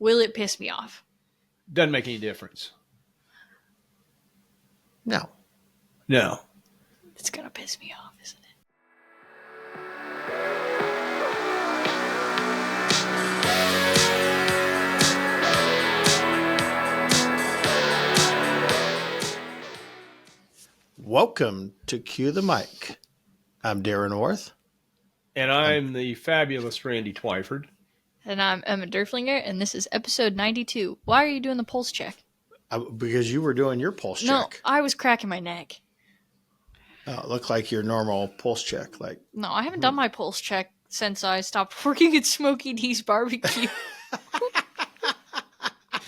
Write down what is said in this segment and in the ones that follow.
Will it piss me off? Doesn't make any difference. No. It's going to piss me off, isn't it? Welcome to Cue the Mic. I'm Darren Orth. And I'm the fabulous Randy Twyford. And I'm Emma Derflinger, and this is episode 92. Why are you doing the pulse check? Because you were doing your pulse No, check. I was cracking my neck. It looked like your normal pulse check. No, I haven't done my pulse check since I stopped working at Smokey D's Barbecue.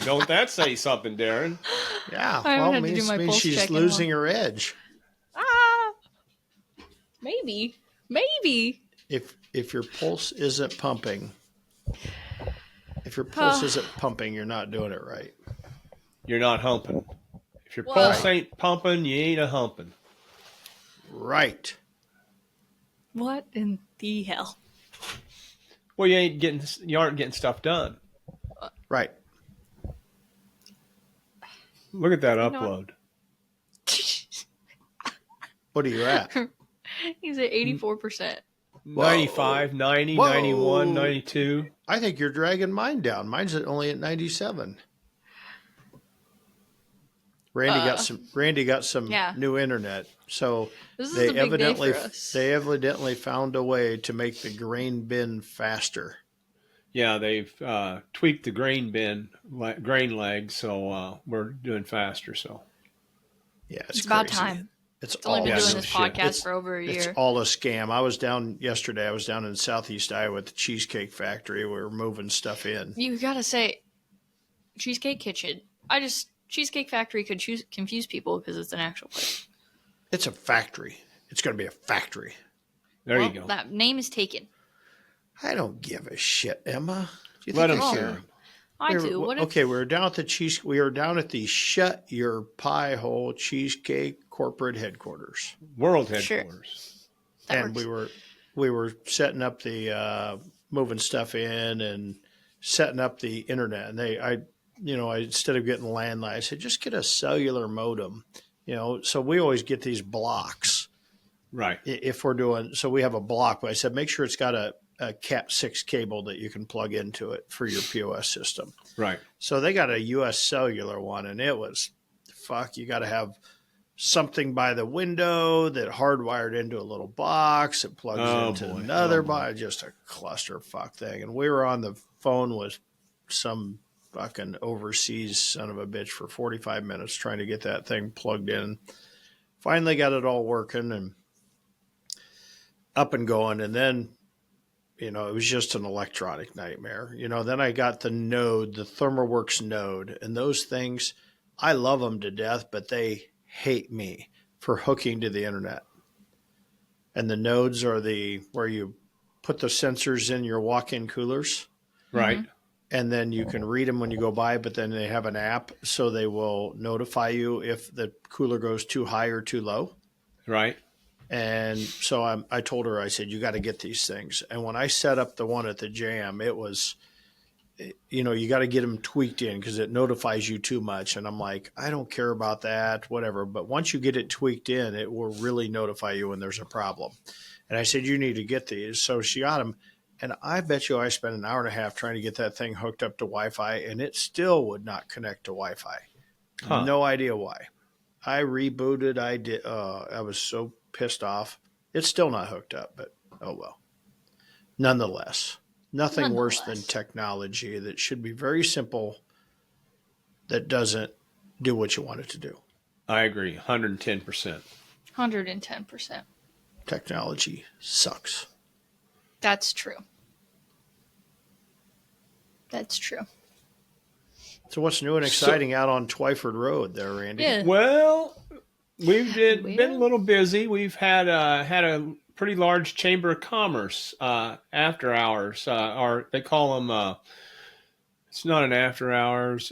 Don't that say something, Darren? Yeah, I haven't well, had to do means my pulse she's check in losing her edge. Maybe. If your pulse isn't pumping, you're not doing it right. You're not humping. If your pulse ain't pumping, you ain't a humping. Right. What in the hell? Well, you aren't getting stuff done. Right. Look at that upload. What are you at? He's at 84%. 95, 90, Whoa. 91, 92. I think you're dragging mine down. Mine's only at 97. Randy got some new internet, so they evidently found a way to make the grain bin faster. Yeah, they've tweaked the grain leg, so we're doing faster. So yeah, it's about time. It's only all been doing this podcast for over a year. It's all a scam. I was down yesterday. I was down in Southeast Iowa at the Cheesecake Factory. We were moving stuff in. You gotta say, Cheesecake Kitchen. Cheesecake Factory could confuse people because it's an actual place. It's a factory. It's going to be a factory. There you go. That name is taken. I don't give a shit, Emma. Do you Let think him I care. care? I do. We were down at we were down at the Shut Your Pie Hole Cheesecake corporate headquarters. World headquarters. Sure. And we were setting up the moving stuff in and setting up the internet. And I instead of getting landline, I said just get a cellular modem. So we always get these blocks. Right. If we're doing so, we have a block. But I said make sure it's got a Cat 6 cable that you can plug into it for your POS system. Right. So they got a US cellular one, and it was, you got to have something by the window that hardwired into a little box. It plugs into another box. Just a clusterfuck thing. And we were on the phone with some fucking overseas son of a bitch for 45 minutes trying to get that thing plugged in. Finally got it all working and up and going. And then, it was just an electronic nightmare. Then I got the node, the ThermalWorks node, and those things, I love them to death, but they hate me for hooking to the internet. And the nodes are where you put the sensors in your walk-in coolers. Right. Mm-hmm. And then you can read them when you go by, but then they have an app, so they will notify you if the cooler goes too high or too low. Right. And so I told her, I said, you got to get these things. And when I set up the one at the Jam, it was, you got to get them tweaked in because it notifies you too much. And I'm like, I don't care about that, whatever. But once you get it tweaked in, it will really notify you when there's a problem. And I said, you need to get these. So she got them. And I bet you I spent an hour and a half trying to get that thing hooked up to Wi-Fi, and it still would not connect to Wi-Fi. Huh. No idea why. I rebooted. I did. I was so pissed off. It's still not hooked up, but oh well. Nonetheless, nothing worse than technology that should be very simple that doesn't do what you want it to do. I agree. 110%. 110%. Technology sucks. That's true. That's true. So what's new and exciting out on Twyford Road there, Randy? Yeah. Well, we've been a little busy. We've had a pretty large Chamber of Commerce after hours, or they call them. It's not an after hours.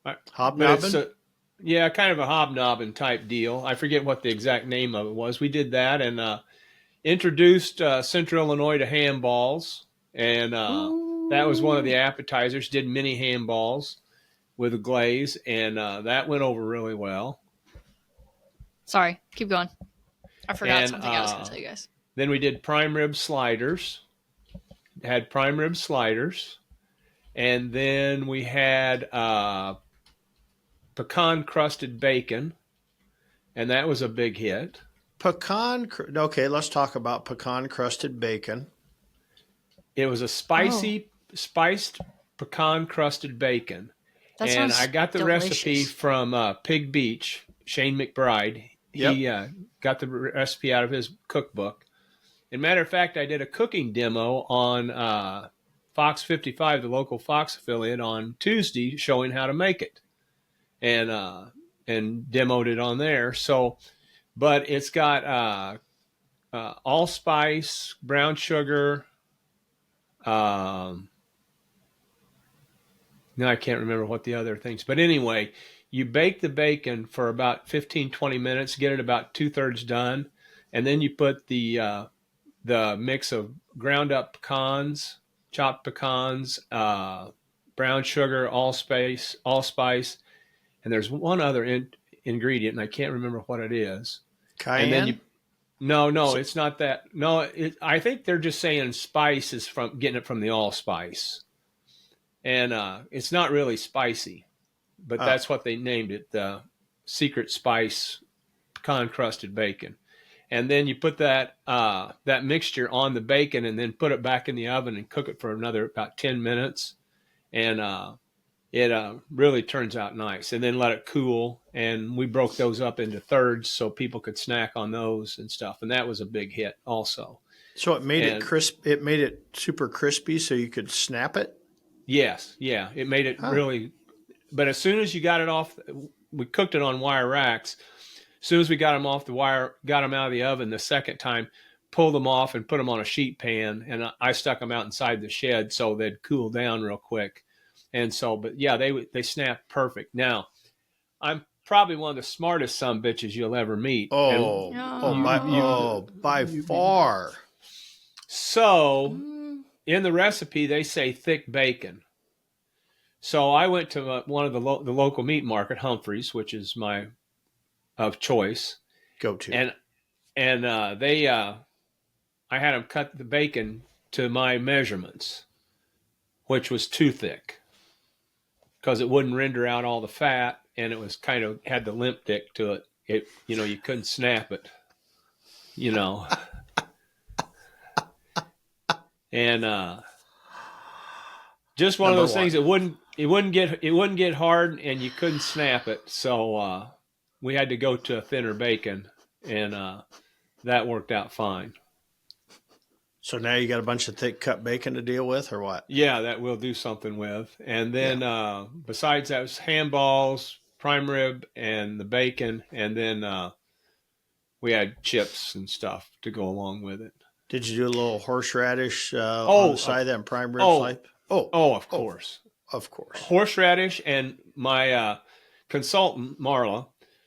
Hobnobbing? Yeah, kind of a hobnobbing type deal. I forget what the exact name of it was. We did that and introduced Central Illinois to handballs, and that was one of the appetizers. Did mini handballs with a glaze, and that went over really well. Sorry, keep going. I forgot And something I was going to tell you guys. then we did prime rib sliders. Had prime rib sliders. And then we had pecan crusted bacon. And that was a big hit. Okay, let's talk about pecan crusted bacon. It was a spiced pecan crusted bacon. That and sounds I got the delicious. recipe from Pig Beach, Shane McBride. He got the recipe out of his cookbook. And matter of fact, I did a cooking demo on Fox 55, the local Fox affiliate, on Tuesday, showing how to make it, and demoed it on there. So, but it's got allspice, brown sugar. Now I can't remember what the other things, but anyway, you bake the bacon for about 15, 20 minutes, get it about 2/3 done, and then you put the mix of ground up pecans, chopped pecans, brown sugar, allspice, and there's one other ingredient, and I can't remember what it is. Cayenne? And then it's not that. No, I think they're just saying spice is from getting it from the allspice, and it's not really spicy, but that's what they named it, the secret spice pecan crusted bacon. And then you put that mixture on the bacon and then put it back in the oven and cook it for another about 10 minutes. And it really turns out nice. And then let it cool. And we broke those up into thirds so people could snack on those and stuff. And that was a big hit also. So it made it crisp. It made it super crispy so you could snap it? Yes. Yeah. It made it really. But as soon as you got it off, we cooked it on wire racks. As soon as we got them off the wire, got them out of the oven the second time, pulled them off and put them on a sheet pan, and I stuck them out inside the shed so they'd cool down real quick. And so, but yeah, they snapped perfect. Now, I'm probably one of the smartest sumbitches you'll ever meet. By far. So, in the recipe, they say thick bacon. So I went to one of the local meat market, Humphreys, which is my of choice. Go to. And I had them cut the bacon to my measurements, which was too thick because it wouldn't render out all the fat, and it was kind of had the limp dick to it. You couldn't snap it, and just one of those things. It wouldn't get hard, and you couldn't snap it. So we had to go to a thinner bacon, and that worked out fine. So now you got a bunch of thick cut bacon to deal with, or what? Yeah, that we'll do something with. And then besides that was ham balls, prime rib, and the bacon, and then we had chips and stuff to go along with it. Did you do a little horseradish on the side of that prime rib slice? Of course. Of course. Horseradish, and my consultant, Marla,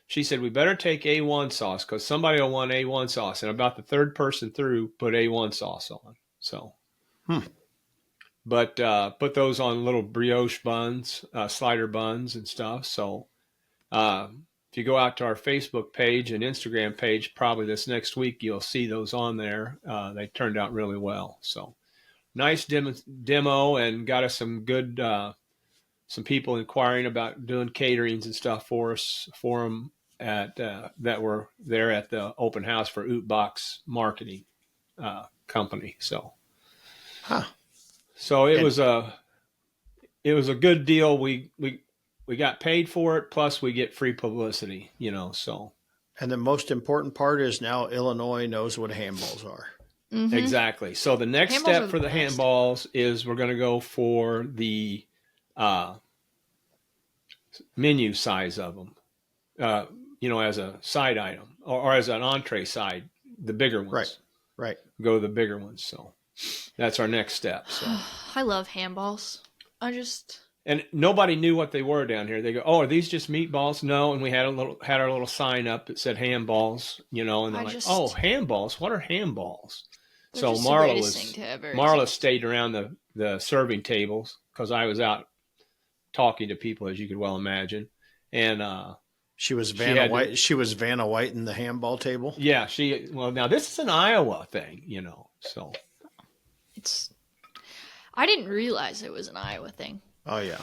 she said, we better take A1 sauce because somebody will want A1 sauce. And about the third person through put A1 sauce on. So, but put those on little brioche buns, slider buns and stuff. So if you go out to our Facebook page and Instagram page, probably this next week, you'll see those on there. They turned out really well. So nice demo and got us some good, some people inquiring about doing caterings and stuff for them that were there at the open house for Ootbox Marketing Company. So, so it was a good deal. We got paid for it, plus we get free publicity. So. And the most important part is now Illinois knows what handballs are. Mm-hmm. Exactly. So the next step for the handballs is we're going to go for the menu size of them. As a side item or as an entree side, the bigger ones. Right. Go to the bigger ones. So that's our next step. So I love handballs. And nobody knew what they were down here. They go, "Oh, are these just meatballs?" No, and we had our little sign up that said handballs. And they're "Oh, handballs! What are handballs?" They're So just the greatest thing to ever Marla exist. stayed around the serving tables because I was out talking to people, as you could well imagine. And She was she Vanna had White. to- She was Vanna White in the handball table. yeah, well, now this is an Iowa thing, so. It's. I didn't realize it was an Iowa thing. Oh yeah,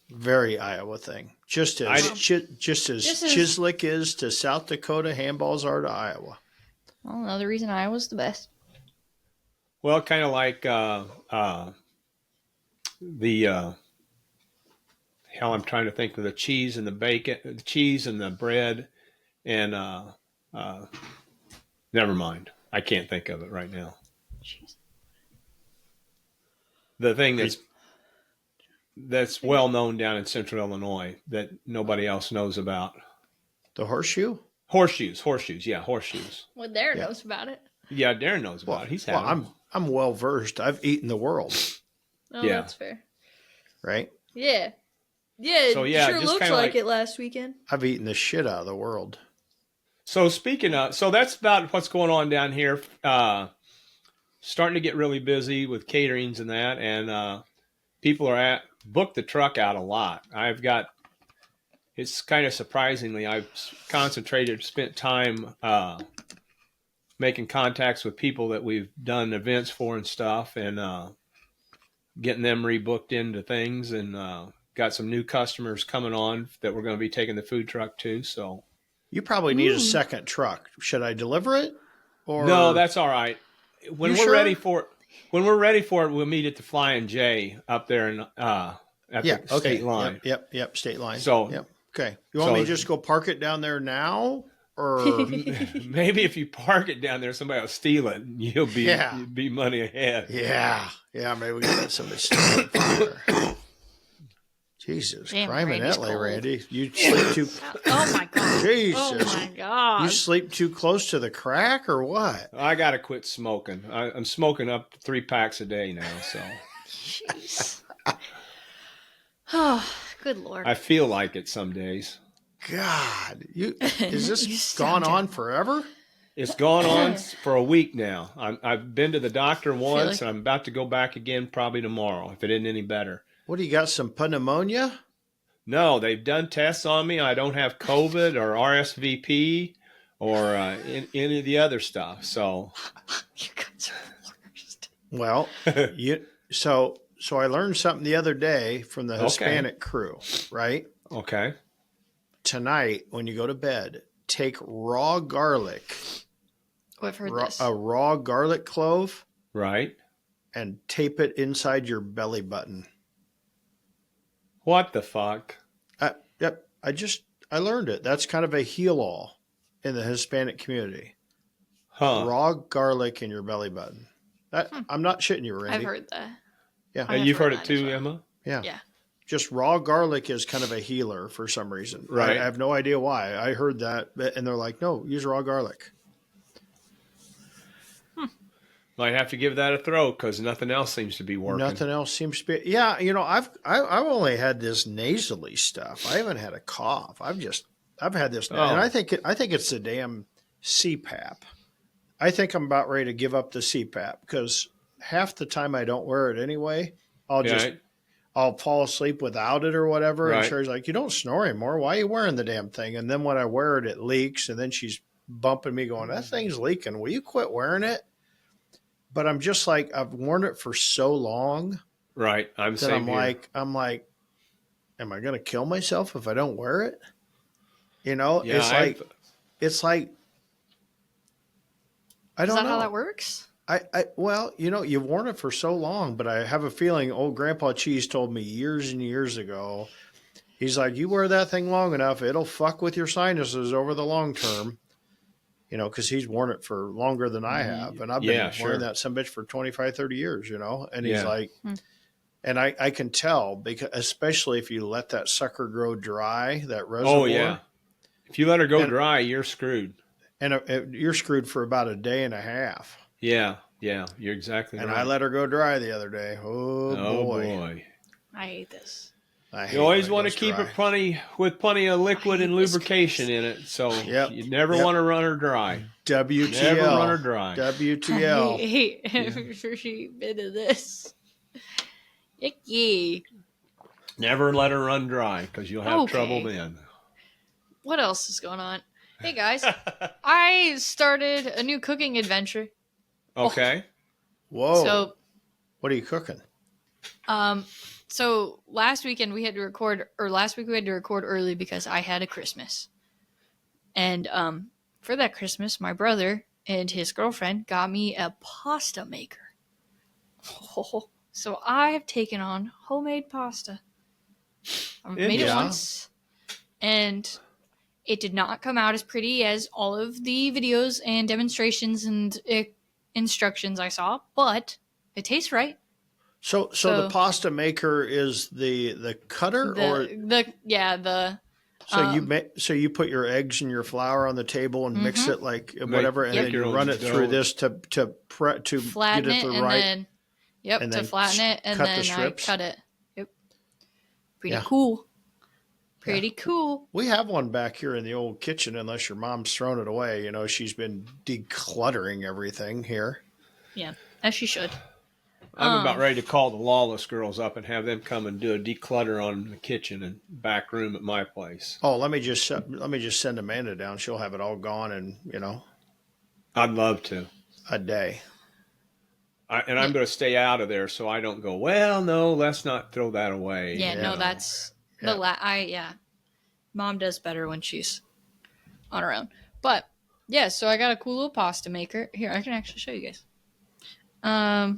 very Iowa thing. Just as Just as- Chislick is to South Dakota, handballs are to Iowa. Well, another reason Iowa's the best. Well, kind of like the hell, I'm trying to think of the cheese and the bacon, the cheese and the bread, and never mind. I can't think of it right now. Jeez. The thing that's well known down in Central Illinois that nobody else knows about. The horseshoe. Horseshoes, yeah, horseshoes. Well, Darren knows about it. Yeah, Darren knows about it. He's had them. I'm well versed. I've eaten the world, Oh, Yeah. that's fair. right? Yeah. Yeah, So, it yeah, sure just looks kinda like like- it last weekend. I've eaten the shit out of the world. So speaking of, so that's about what's going on down here. Starting to get really busy with caterings and that, and people are booked the truck out a lot. It's kind of surprisingly, I've spent time making contacts with people that we've done events for and stuff, and getting them rebooked into things, and got some new customers coming on that we're going to be taking the food truck to. So You probably need a second truck. Should I deliver it? Or no, that's all right. When You we're sure? ready for it, we'll meet at the Flying J up there in at the state line. Yep, state line. So- yep. Okay. You want me to just go park it down there now? Or Maybe if you park it down there, somebody will steal it, and you'll be money ahead. yeah. Maybe we can let somebody steal it from there. Jesus, Damn, crime in Randy's Italy, cold. Randy. You sleep too. Oh my god. Jesus. Oh my god. You sleep too close to the crack, or what? I got to quit smoking. I'm smoking up to 3 packs a day now, so Jeez. Oh, good lord. I feel like it some days. God, is You this sound gone on forever? It's gone on for a week now. I've been to the doctor once, like- and I'm about to go back again probably tomorrow if it isn't any better. What do you got? Some pneumonia? No, they've done tests on me. I don't have COVID or RSVP or any of the other stuff. So, You guys are the worst. Well, so I learned something the other day from the Hispanic crew, right? okay. Tonight, when you go to bed, take raw garlic, Oh, I've heard this. a raw garlic clove, Right. and tape it inside your belly button. What the fuck? Yep, I learned it. That's kind of a heal-all in the Hispanic community. Huh. Raw garlic in your belly button. I'm not shitting you, Randy. I've heard that. Yeah. I have You've heard it that as too, well. Emma? Yeah. Yeah. Just raw garlic is kind of a healer for some reason. Right. I have no idea why. I heard that, and they're like, no, use raw garlic. Might have to give that a throw because nothing else seems to be working. Nothing else seems to be. Yeah, I've only had this nasally stuff. I haven't had a cough. I've had this, and I think it's the damn CPAP. I think I'm about ready to give up the CPAP because half the time I don't wear it anyway. I'll fall asleep without it or whatever. Right. And Sherry's like, you don't snore anymore. Why are you wearing the damn thing? And then when I wear it, it leaks. And then she's bumping me going, that thing's leaking. Will you quit wearing it? But I'm just like, I've worn it for so long Right. I'm that saying I'm like, am I going to kill myself if I don't wear it? Yeah, it's like, I Is don't that know. how that works? Well, you've worn it for so long, but I have a feeling old Grandpa Cheese told me years and years ago, he's like, you wear that thing long enough, it'll fuck with your sinuses over the long term. Because he's worn it for longer than I have. And I've been wearing that sumbitch for 25, 30 years, and he's like, and I can tell because especially if you let that sucker grow dry, that reservoir. Oh, yeah. If you let her go dry, you're screwed. And you're screwed for about a day and a half. Yeah. Yeah. You're exactly And right. I let her go dry the other day. Oh boy. I hate this. You always want to keep it plenty of liquid and lubrication in it, so you never want to run her dry. WTL. Never run her dry. WTL. I hate every bit of this. Icky. Never let her run dry because you'll have trouble then. What else is going on? Hey guys, I started a new cooking adventure. Okay. Whoa. So, what are you cooking? So last week we had to record early because I had a Christmas. And for that Christmas, my brother and his girlfriend got me a pasta maker. So I have taken on homemade pasta. I've made it once, and it did not come out as pretty as all of the videos and demonstrations and instructions I saw, but it tastes right. So the pasta maker is the cutter So you put your eggs and your flour on the table and mix it like whatever, and then you run it through this to flatten get it the right. To flatten it, and then I cut it. Yep. Pretty cool. Pretty cool. We have one back here in the old kitchen, unless your mom's thrown it away. You know, she's been decluttering everything here. Yeah, as she should. I'm about ready to call the Lawless girls up and have them come and do a declutter on the kitchen and back room at my place. Oh, let me just send Amanda down. She'll have it all gone in, I'd love to. A day. I'm going to stay out of there so I don't go, well, no, let's not throw that away. Yeah, no, that's Mom does better when she's on her own. But yeah, so I got a cool little pasta maker. Here, I can actually show you guys. I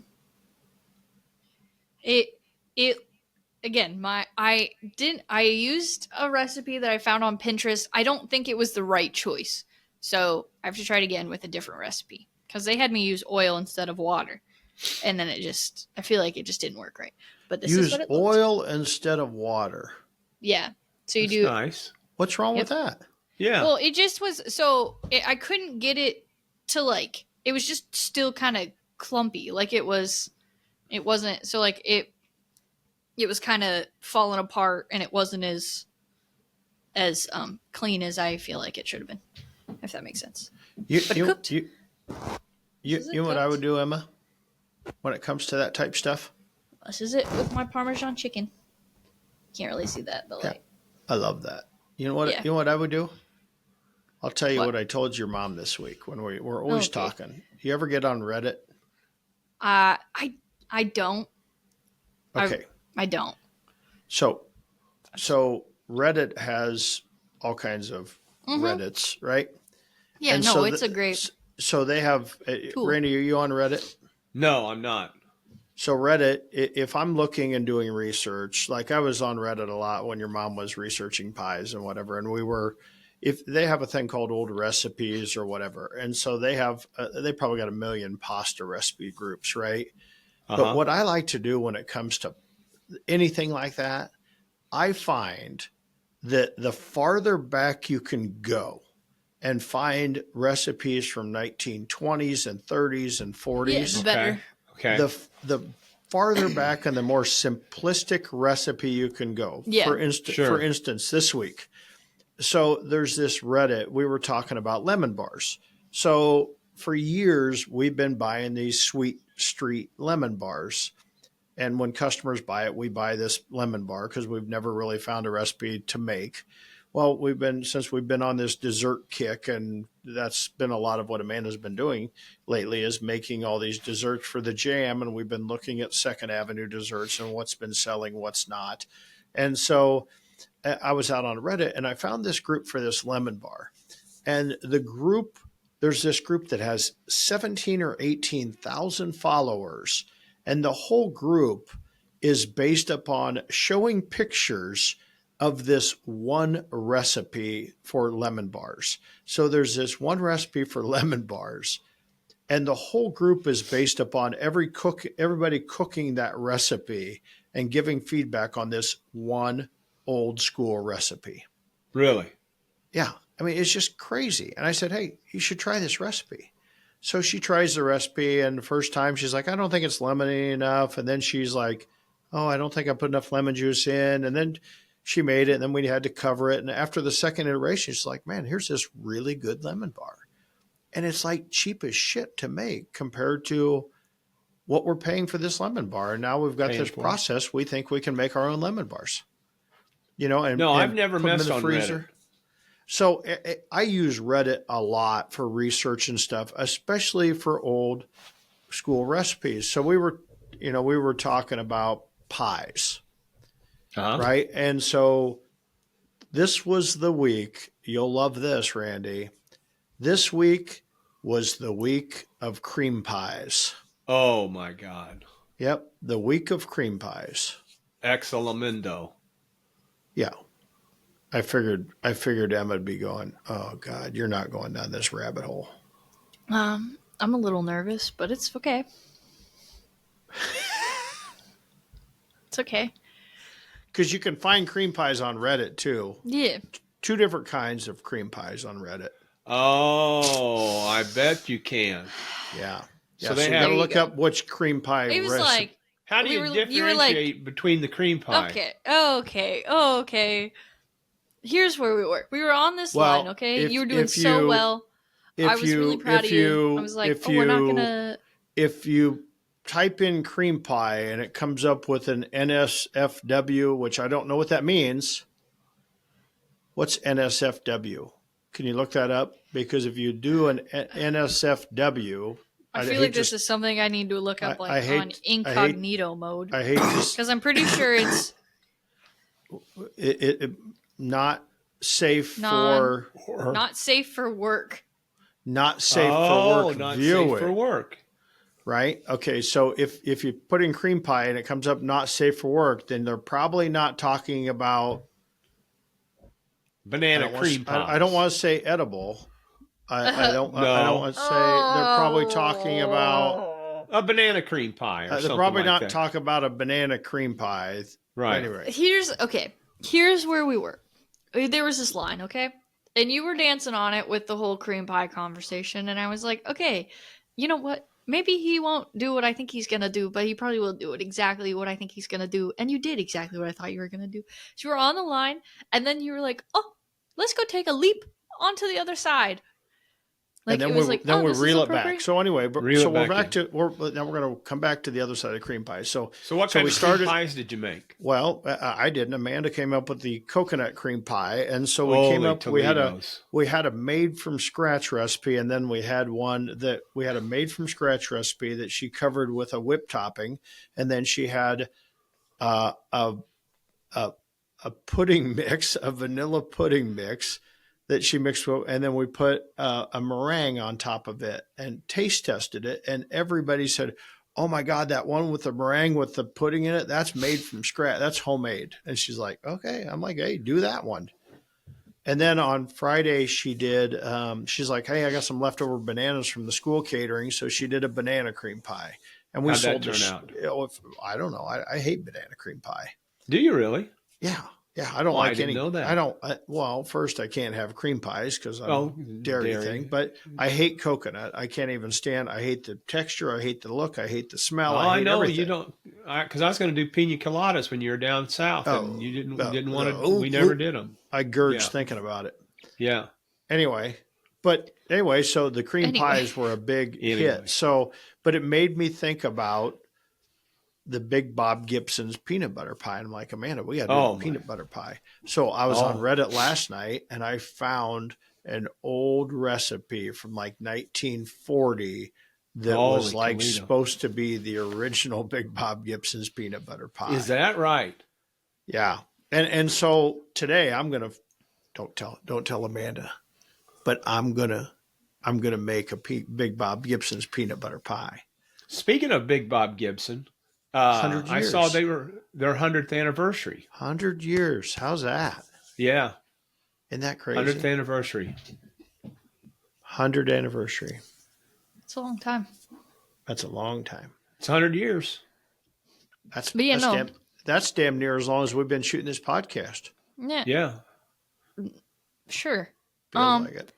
used a recipe that I found on Pinterest. I don't think it was the right choice. So I have to try it again with a different recipe because they had me use oil instead of water. And then I feel like it just didn't work right. But this is what it looked. Oil instead of water. Yeah. So That's nice. What's wrong with that? Yeah. Well, it just was, I couldn't get it to it was just still kind of clumpy. It wasn't, it was kind of falling apart, and it wasn't as clean as I feel like it should have been, if that makes sense. But it cooked. You know what I would do, Emma, when it comes to that type stuff? This is it with my Parmesan chicken. Can't really see that, but I love that. You know what? Yeah. You know what I would do? I'll tell you what I told your mom this week when we're always talking. You ever get on Reddit? I don't. Okay. I don't. So Reddit has all kinds of Reddits, right? Yeah, and it's a great. So they have. Randy, are you on Reddit? No, I'm not. So Reddit, if I'm looking and doing research, like I was on Reddit a lot when your mom was researching pies and whatever, and if they have a thing called old recipes or whatever, and so they probably got 1 million pasta recipe groups, right? But what I like to do when it comes to anything like that, I find that the farther back you can go and find recipes from 1920s and 30s and 40s, the better. Okay. The farther back and the more simplistic recipe you can go. Yeah. For instance, this week. So there's this Reddit. We were talking about lemon bars. So for years, we've been buying these Sweet Street lemon bars. And when customers buy it, we buy this lemon bar because we've never really found a recipe to make. Well, since we've been on this dessert kick, and that's been a lot of what Amanda's been doing lately, is making all these desserts for the jam. And we've been looking at Second Avenue desserts and what's been selling, what's not. And so I was out on Reddit and I found this group for this lemon bar. And there's this group that has 17 or 18,000 followers. And the whole group is based upon showing pictures of this one recipe for lemon bars. So there's this one recipe for lemon bars, and the whole group is based upon everybody cooking that recipe and giving feedback on this one old school recipe. Really? Yeah. I mean, it's just crazy. And I said, hey, you should try this recipe. So she tries the recipe, and the first time she's like, I don't think it's lemony enough. And then she's like, oh, I don't think I put enough lemon juice in. And then she made it, and then we had to cover it. And after the second iteration, she's like, man, here's this really good lemon bar. And it's like cheap as shit to make compared to what we're paying for this lemon bar. And now we've got this process. We think we can make our own lemon bars. And I've never put them in messed the on freezer. Reddit. So I use Reddit a lot for research and stuff, especially for old school recipes. So we were talking about pies, right? And so this was the week. You'll love this, Randy. This week was the week of cream pies. Oh my God. Yep, the week of cream pies. Excellamendo. Yeah. I figured Emma'd be going, oh God, you're not going down this rabbit hole. I'm a little nervous, but it's okay. It's okay. Because you can find cream pies on Reddit too. Yeah. 2 different kinds of cream pies on Reddit. Oh, I bet you can. Yeah. So you got to look up which cream pie It was recipe. like, how do you differentiate between the cream pie? Okay. Here's where we were. We were on this line, okay? You were doing so well. I was really proud of you. I was like, we're not going to... If you type in cream pie and it comes up with an NSFW, which I don't know what that means. What's NSFW? Can you look that up? Because if you do an NSFW... I feel like this is something I need to look up on incognito mode. I hate this. Because I'm pretty sure it's... It not safe for... Not safe for work. Not safe for work not viewing. Safe for work. Right? Okay, so if you put in cream pie and it comes up not safe for work, then they're probably not talking about... Banana cream pie. I don't want to say edible. I don't want to say... They're probably talking about... A banana cream pie or something they're probably like not talking about a banana cream pie. Right. Anyway. Here's where we were. There was this line, okay? And you were dancing on it with the whole cream pie conversation. And I was like, okay, you know what? Maybe he won't do what I think he's going to do, but he probably will do it exactly what I think he's going to do. And you did exactly what I thought you were going to do. So you were on the line, and then you were like, oh, let's go take a leap onto the other side. Like, and then we reel it back. So anyway, we're back to now we're going to come back to the other side of cream pie. So what kind of cream pies did you make? Well, I did. And Amanda came up with the coconut cream pie, and so we came up. We had a made from scratch recipe, and then we had a made from scratch recipe that she covered with a whipped topping, and then she had a pudding mix, a vanilla pudding mix that she mixed with, and then we put a meringue on top of it and taste tested it. And everybody said, oh my God, that one with the meringue with the pudding in it, that's made from scratch. That's homemade. And she's like, okay. I'm like, hey, do that one. And then on Friday she did, she's like, hey, I got some leftover bananas from the school catering. So she did a banana cream pie. And we sold that turn out? I don't know. I hate banana cream pie. Do you really? Yeah. Yeah, I don't like any. Know that. I don't. Well, first I can't have cream pies because I'm dairy thing. But I hate coconut. I can't even stand. I hate the texture. I hate the look. I hate the smell. I hate everything. You don't. Because I was going to do pina coladas when you were down south, and you didn't want to. We never did them. I gurged thinking about it. Yeah. Anyway, so the cream pies were a big hit. So, but it made me think about the Big Bob Gibson's peanut butter pie. And I'm like, Amanda, we got to do peanut butter pie. So I was on Reddit last night and I found an old recipe from like 1940 that was like supposed to be the original Big Bob Gibson's peanut butter pie. Is that right? Yeah. And so today I'm going to, don't tell Amanda, but I'm going to make a Big Bob Gibson's peanut butter pie. Speaking of Big Bob Gibson, 100 years. I saw they were their 100th anniversary. 100 years. How's that? Yeah. Isn't that crazy? 100th anniversary. 100th anniversary. It's a long time. That's a long time. It's 100 years. That's damn near as long as we've been shooting this podcast. Yeah. Yeah. Sure. Feels like it.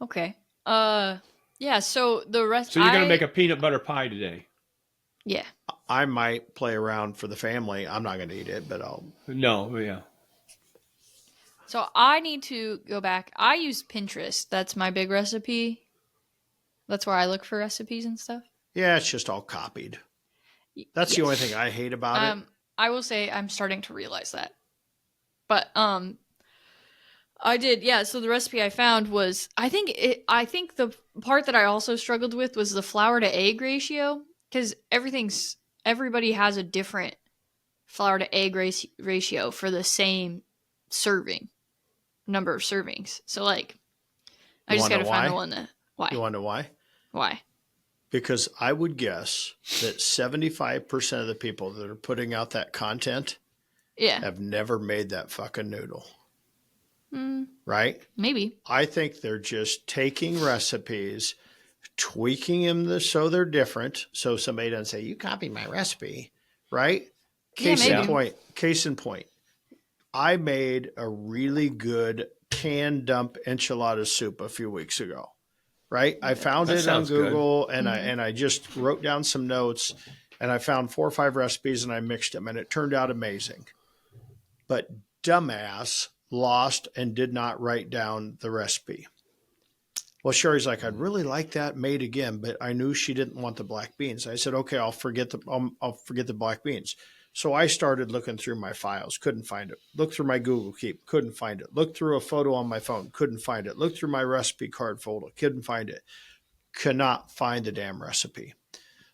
Okay. Yeah, so the rest... So you're going to make a peanut butter pie today? Yeah. I might play around for the family. I'm not going to eat it, but I'll. No, yeah. So I need to go back. I use Pinterest. That's my big recipe. That's where I look for recipes and stuff. Yeah, it's just all copied. That's the only thing I hate about it. I will say I'm starting to realize that. But I did, yeah. So the recipe I found was I think the part that I also struggled with was the flour to egg ratio, because everybody has a different flour to egg ratio for the same serving number of servings. So like I just got to find the one that why. You want to know why? Why? Because I would guess that 75% of the people that are putting out that content have never made that fucking noodle. Right? Maybe. I think they're just taking recipes, tweaking them so they're different. So somebody doesn't say, you copied my recipe, right? Case in point. I made a really good canned dump enchilada soup a few weeks ago. Right? I found it on Google and I just wrote down some notes and I found 4 or 5 recipes and I mixed them and it turned out amazing. But dumbass lost and did not write down the recipe. Well, Sherry's like, I'd really like that made again, but I knew she didn't want the black beans. I said, okay, I'll forget the black beans. So I started looking through my files, couldn't find it. Looked through my Google Keep, couldn't find it. Looked through a photo on my phone, couldn't find it. Looked through my recipe card folder, couldn't find it. Could not find the damn recipe.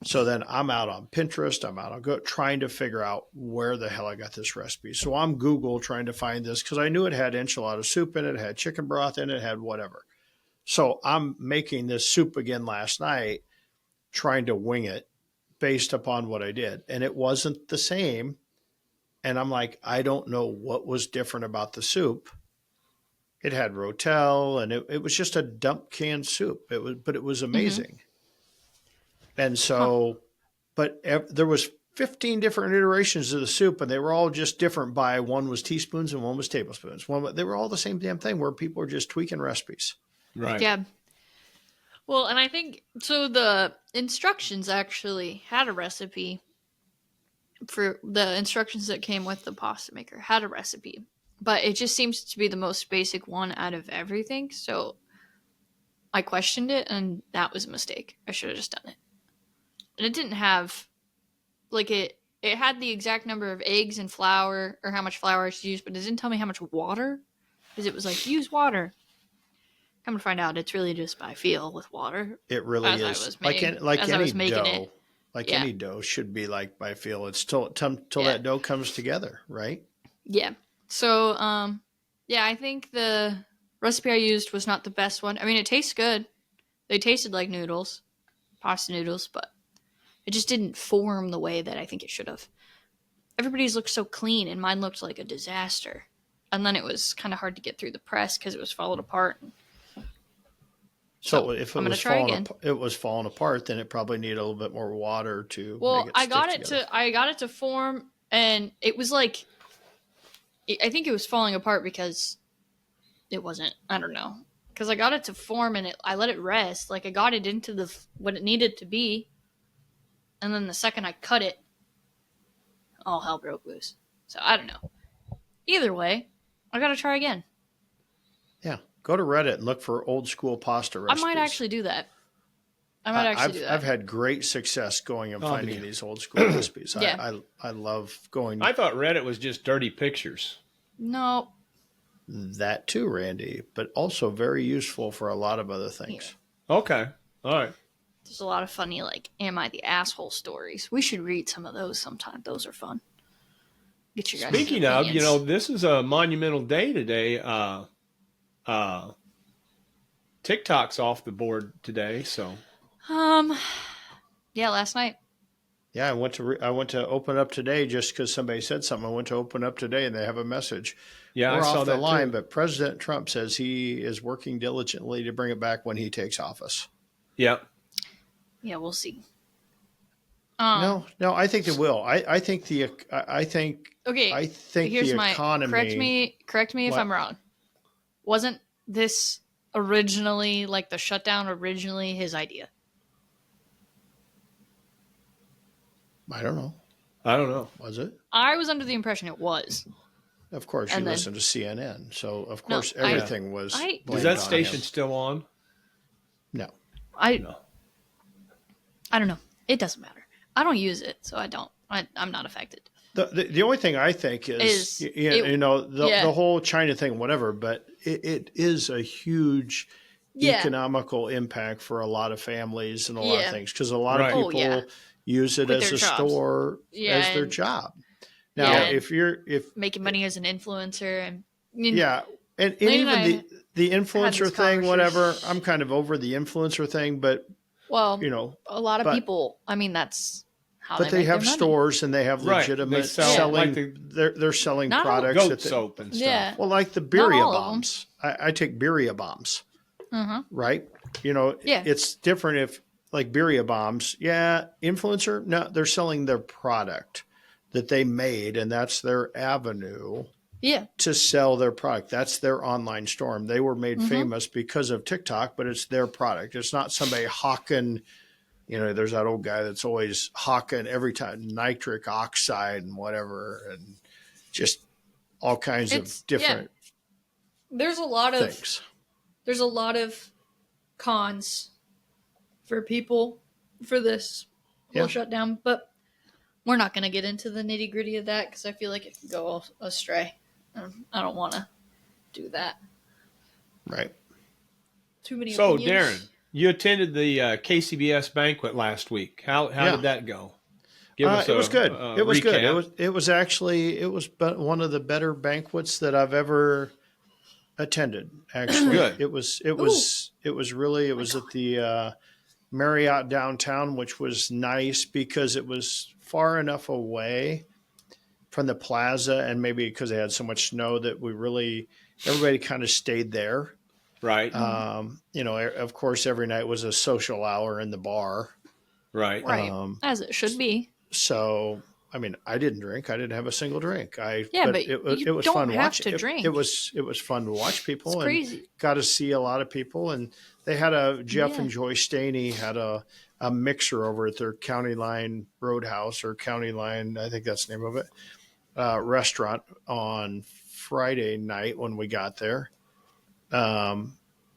So then I'm out on Pinterest. I'm out on trying to figure out where the hell I got this recipe. So I'm Google trying to find this because I knew it had enchilada soup in it, had chicken broth in it, had whatever. So I'm making this soup again last night, trying to wing it based upon what I did. And it wasn't the same. And I'm like, I don't know what was different about the soup. It had rotel and it was just a dump canned soup. But it was amazing. And so, but there was 15 different iterations of the soup and they were all just different by one was teaspoons and one was tablespoons. They were all the same damn thing where people were just tweaking recipes. Right. Yeah. Well, and I think, so the instructions actually had a recipe for the instructions that came with the pasta maker had a recipe, but it just seems to be the most basic one out of everything. So I questioned it and that was a mistake. I should have just done it. And it didn't have, like, it had the exact number of eggs and flour, or how much flour I should use, but it didn't tell me how much water, because it was like, use water. Come to find out, it's really just by feel with water. It really is. Any dough should be like by feel. It's till that dough comes together, right? Yeah. So, I think the recipe I used was not the best one. I mean, it tastes good. They tasted like noodles, pasta noodles, but it just didn't form the way that I think it should have. Everybody's looked so clean, and mine looked like a disaster. And then it was kind of hard to get through the press because it was falling apart. So if it was falling apart, then it probably needed a little bit more water to. Well, make it I got it to form, and it was like, I think it was falling apart because it wasn't. I don't know, because I got it to form and I let it rest. Like I got it into what it needed to be, and then the second I cut it, all hell broke loose. So I don't know. Either way, I gotta try again. Yeah. Go to Reddit and look for old school pasta recipes. I might actually do that. I've had great success going and finding these old school recipes. Yeah. I love going. I thought Reddit was just dirty pictures. No. That too, Randy, but also very useful for a lot of other things. Yeah. Okay. All right. There's a lot of funny, like, am I the asshole stories. We should read some of those sometime. Those are fun. Get your guys' Speaking opinions. of, this is a monumental day today. TikTok's off the board today, so. Yeah, last night. Yeah, I went to open up today just because somebody said something. I went to open up today and they have a message. Yeah, We're I saw off the that line, too. but President Trump says he is working diligently to bring it back when he takes office. Yep. Yeah, we'll see. No, I think it will. I think the economy. Correct me if I'm wrong. Wasn't this originally, like the shutdown originally, his idea? I don't know. I don't know. Was it? I was under the impression it was. Of course, And you then- listen to CNN, so of No, course everything was. I- blamed Is that on station him. still on? No. No. I don't know. It doesn't matter. I don't use it, so I don't. I'm not affected. The only thing I think is the whole China thing, whatever, but it is a huge economical impact for a lot of families and a lot of things, because a lot of people use it With as their a jobs. store as their job. Now, if making money as an influencer and and even the influencer thing, whatever, I'm kind of over the influencer thing, but a lot of people. I mean, that's how. But they have stores and they have legitimate selling. They're selling products. Goat soap and stuff. Yeah. Well, like the birria bombs. I take birria bombs. Right? It's different if like birria bombs. Yeah, influencer. No, they're selling their product that they made, and that's their avenue. Yeah. To sell their product. That's their online store. They were made famous because of TikTok, but it's their product. It's not somebody hawking. There's that old guy that's always hawking every time nitric oxide and whatever, and just all kinds of different. There's a lot of things. There's a lot of cons for people for this whole shutdown, but we're not going to get into the nitty gritty of that because I feel like it can go astray. I don't want to do that. Right. Too many. So, opinions. Darren, you attended the KCBS Banquet last week. How did that go? Give us it was good. It was recap. good. It was actually one of the better banquets that I've ever attended. Actually, good. It was at the Marriott downtown, which was nice because it was far enough away from the plaza, and maybe because they had so much snow that everybody kind of stayed there. Right. Of course, every night was a social hour in the bar. Right. As it should be. So, I mean, I didn't drink. I didn't have a single drink. But it was don't fun have watching. to drink. It was fun to watch people. It's and crazy. Got to see a lot of people, and they had Jeff and Joy Staney had a mixer over at their County Line Roadhouse or County Line, I think that's the name of it, restaurant on Friday night when we got there.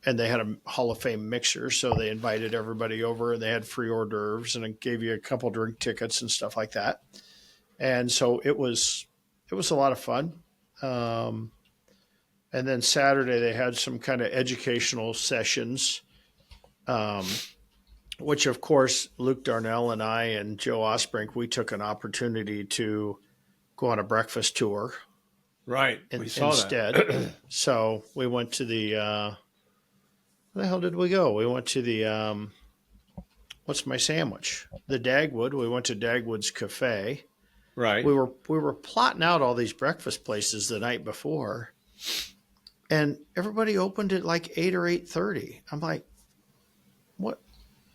And they had a Hall of Fame mixer, so they invited everybody over, and they had free hors d'oeuvres, and it gave you a couple drink tickets and stuff like that. And so it was a lot of fun. And then Saturday they had some kind of educational sessions, which of course Luke Darnell and I and Joe Osbrink, we took an opportunity to go on a breakfast tour. Right. We saw instead. that. So we went to the where the hell did we go? We went to the what's my sandwich? The Dagwood. We went to Dagwood's Cafe. Right. We were plotting out all these breakfast places the night before, and everybody opened at like 8 or 8:30. I'm like, what?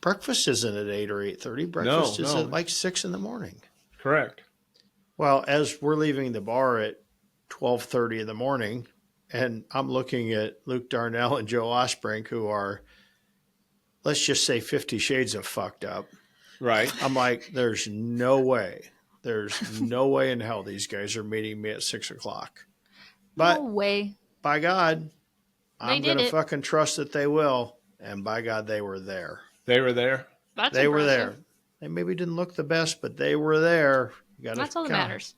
Breakfast isn't at 8 or 8:30. Breakfast is at like 6 in the morning. Correct. Well, as we're leaving the bar at 12:30 in the morning, and I'm looking at Luke Darnell and Joe Osbrink, who are, let's just say, 50 shades of fucked up. Right. I'm like, there's no way. There's no way in hell these guys are meeting me at 6 o'clock. But no way. By God, I'm going to fucking trust that they will. And by God, they were there. They were there? They were there. They maybe didn't look the best, but they were there. That's all that matters.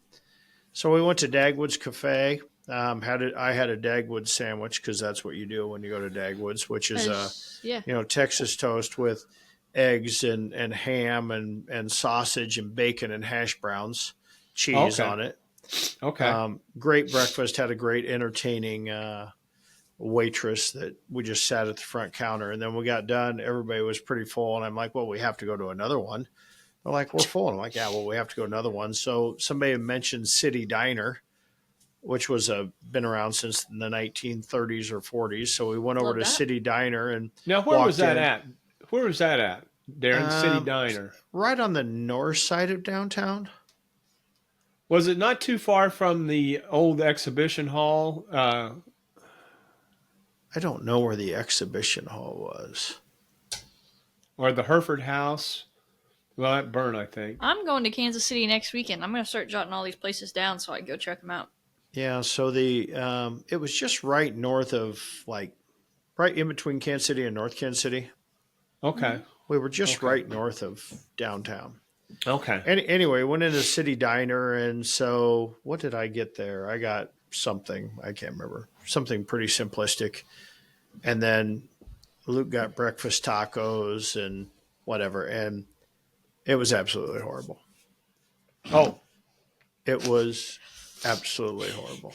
So we went to Dagwood's Cafe. I had a Dagwood sandwich because that's what you do when you go to Dagwood's, which is Texas toast with eggs and ham and sausage and bacon and hash browns, cheese on it. Okay. Great breakfast. Had a great entertaining waitress that we just sat at the front counter, and then we got done. Everybody was pretty full, and I'm like, well, we have to go to another one. They're like, we're full. And I'm like, yeah, well, we have to go to another one. So somebody mentioned City Diner, which was been around since the 1930s or 40s. So we went over to City Diner and now where was that at? Where was that at, Darren? City Diner, right on the north side of downtown. Was it not too far from the old exhibition hall? I don't know where the exhibition hall was, or the Hereford House. Well, that burn, I think. I'm going to Kansas City next weekend. I'm going to start jotting all these places down so I can go check them out. Yeah, so it was just right north of right in between Kansas City and North Kansas City. Okay. We were just right north of downtown. Okay. Anyway, went into the city diner, and so what did I get there? I got something, I can't remember, something pretty simplistic. And then Luke got breakfast tacos and whatever, and it was absolutely horrible. Oh, it was absolutely horrible.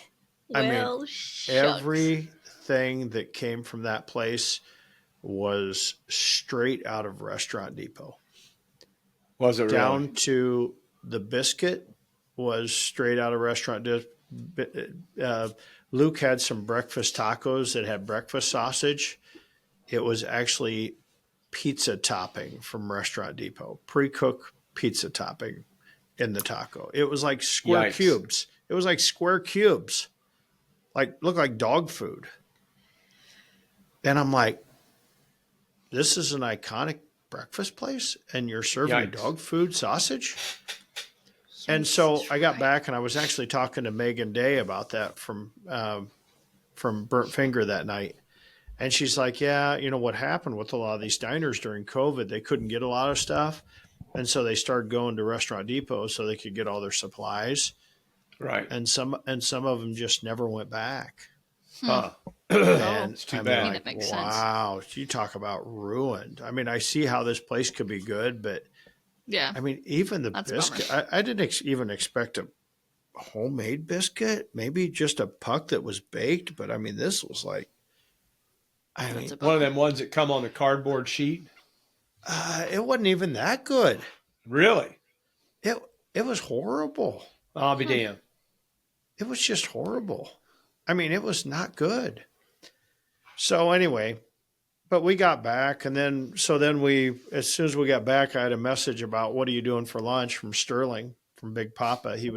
Well, everything that came from that place was straight out of Restaurant Depot. Was it down really? to the biscuit was straight out of Restaurant Depot. Luke had some breakfast tacos that had breakfast sausage. It was actually pizza topping from Restaurant Depot, pre-cooked pizza topping in the taco. It was like square cubes. It was like square cubes, looked like dog food. And I'm like, this is an iconic breakfast place, and you're serving dog food sausage? And so I got back, and I was actually talking to Megan Day about that from Burnt Finger that night. And she's like, yeah, you know what happened with a lot of these diners during COVID, they couldn't get a lot of stuff. And so they started going to Restaurant Depot so they could get all their supplies. Right. And some of them just never went back. And it's too bad. That makes wow, sense. you talk about ruined. I mean, I see how this place could be good, but yeah, I mean, even the biscuit, I didn't even expect a homemade biscuit, maybe just a puck that was baked. But I mean, this was like, one of them ones that come on the cardboard sheet. It wasn't even that good. Really? It was horrible. I'll be damned. It was just horrible. I mean, it was not good. So anyway, but we got back, and then as soon as we got back, I had a message about what are you doing for lunch from Sterling, from Big Papa. He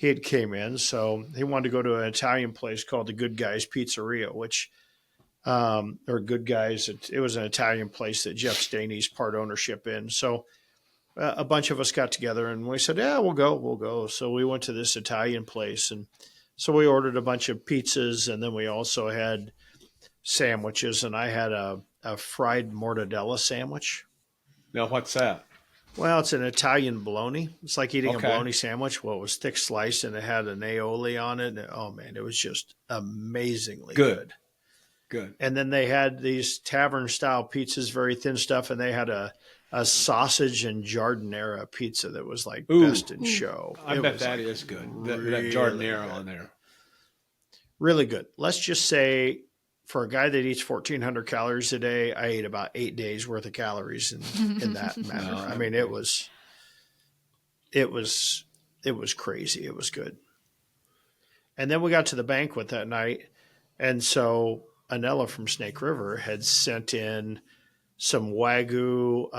had came in, so he wanted to go to an Italian place called the Good Guys Pizzeria, which or Good Guys. It was an Italian place that Jeff Staney's part ownership in. So a bunch of us got together and we said, yeah, we'll go. So we went to this Italian place, and so we ordered a bunch of pizzas, and then we also had sandwiches, and I had a fried mortadella sandwich. Now, what's that? Well, it's an Italian bologna. It's like eating a bologna sandwich. Well, it was thick sliced, and it had an aioli on it. And, oh, man, it was just amazingly good. Good. And then they had these tavern-style pizzas, very thin stuff, and they had a sausage and giardiniera pizza that was like best in show. I bet that is good. That giardiniera on there. Really good. Let's just say for a guy that eats 1,400 calories a day, I ate about 8 days worth of calories in that manner. I mean, it was crazy. It was good. And then we got to the banquet that night. And so Anella from Snake River had sent in some Wagyu,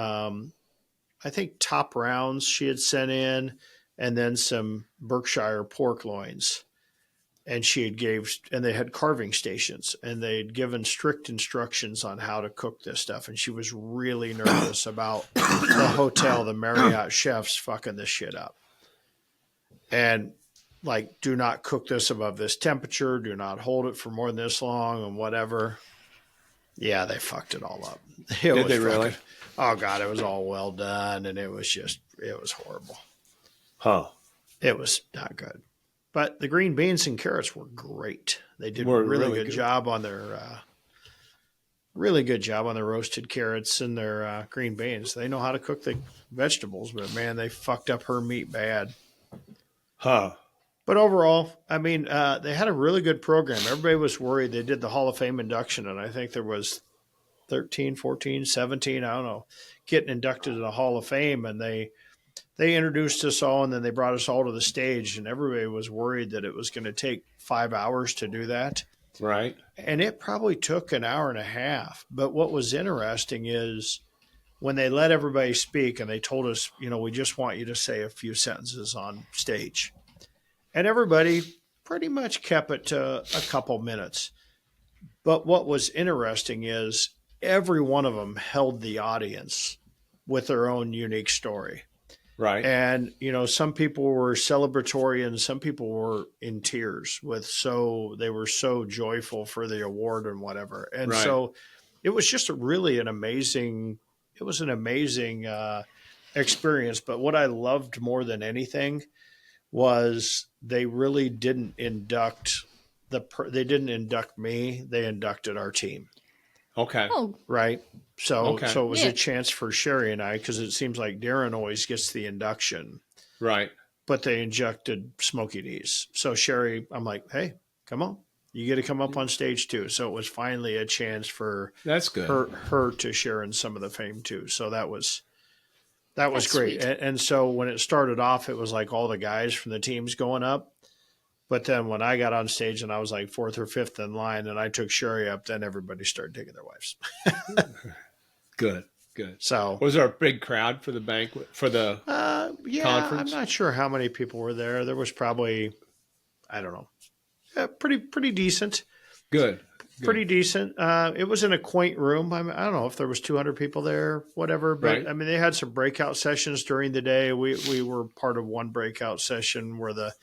I think top rounds she had sent in, and then some Berkshire pork loins. And they had carving stations, and they had given strict instructions on how to cook this stuff. And she was really nervous about the hotel, the Marriott chefs fucking this shit up. And like, do not cook this above this temperature. Do not hold it for more than this long and whatever. Yeah, they fucked it all up. Did they really? Oh, God, it was all well done, and it was horrible. Huh. It was not good. But the green beans and carrots were great. They did a really good job on their roasted carrots and their green beans. They know how to cook the vegetables, but, man, they fucked up her meat bad. Huh. But overall, I mean, they had a really good program. Everybody was worried. They did the Hall of Fame induction, and I think there was 13, 14, 17, I don't know, getting inducted to the Hall of Fame. And they introduced us all, and then they brought us all to the stage, and everybody was worried that it was going to take 5 hours to do that. Right. And it probably took an hour and a half. But what was interesting is when they let everybody speak and they told us, you know, we just want you to say a few sentences on stage. And everybody pretty much kept it to a couple minutes. But what was interesting is every one of them held the audience with their own unique story. Right. And, some people were celebratory and some people were in tears they were so joyful for the award and whatever. And so it was just an amazing experience. But what I loved more than anything was they really didn't induct me. They inducted our team. Okay. Oh. Right. So it was Yeah. a chance for Sherry and I, because it seems like Darren always gets the induction. Right. But they injected Smoky D's. So Sherry, I'm like, hey, come on. You get to come up on stage too. So it was finally a chance for That's good. her to share in some of the fame too. So that was That's great. sweet. And so when it started off, it was like all the guys from the teams going up. But then when I got on stage and I was like fourth or fifth in line and I took Sherry up, then everybody started taking their wives. Good. So was there a big crowd for the banquet, for the conference? I'm not sure how many people were there. There was probably, I don't know, pretty decent. Good. Pretty decent. It was in a quaint room. I don't know if there was 200 people there, whatever. But Right. I mean, they had some breakout sessions during the day. We were part of one breakout session where the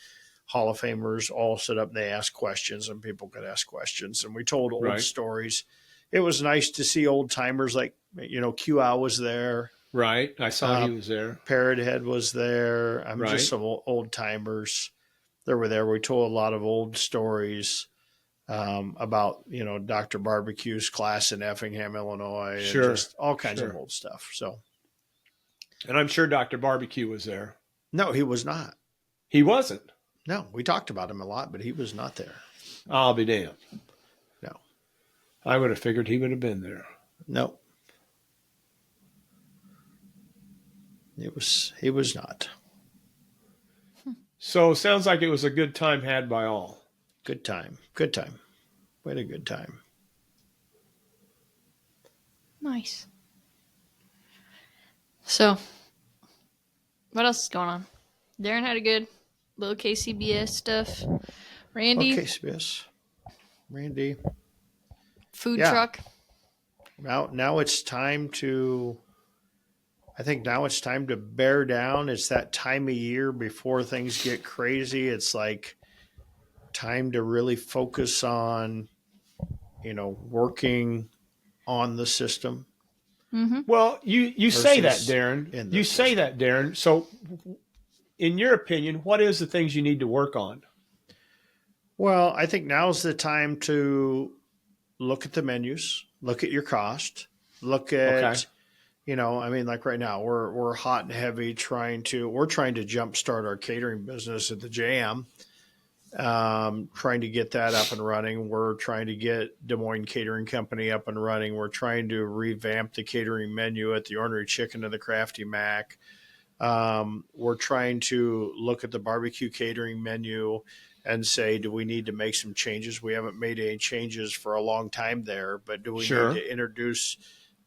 Hall of Famers all sit up and they ask questions and people could ask questions. And we told old stories. It was nice to see old timers like, Q-Ow was there. Right. I saw he was there. Parrot Head was there. Just some old timers that were there. We told a lot of old stories about, Dr. Barbecue's class in Effingham, Illinois. And just all kinds of old stuff. So, and I'm sure Dr. Barbecue was there. No, he was not. He wasn't. No, we talked about him a lot, but he was not there. I'll be damned. No. I would have figured he would have been there. No. He was not. So sounds like it was a good time had by all. Good time. We had a good time. Nice. So, what else is going on? Darren had a good little KCBS stuff. Randy. KCBS. Randy. Food truck. Now it's time to, I think now it's time to bear down. It's that time of year before things get crazy. It's like time to really focus on, working on the system. Mm-hmm. Well, you say that, Darren. You say that, Darren. So in your opinion, what is the things you need to work on? Well, I think now's the time to look at the menus, look at your cost, look at, like right now we're hot and heavy trying to jumpstart our catering business at the Jam, trying to get that up and running. We're trying to get Des Moines Catering Company up and running. We're trying to revamp the catering menu at the Ornery Chicken and the Crafty Mac. We're trying to look at the barbecue catering menu and say, do we need to make some changes? We haven't made any changes for a long time there, but do we need to introduce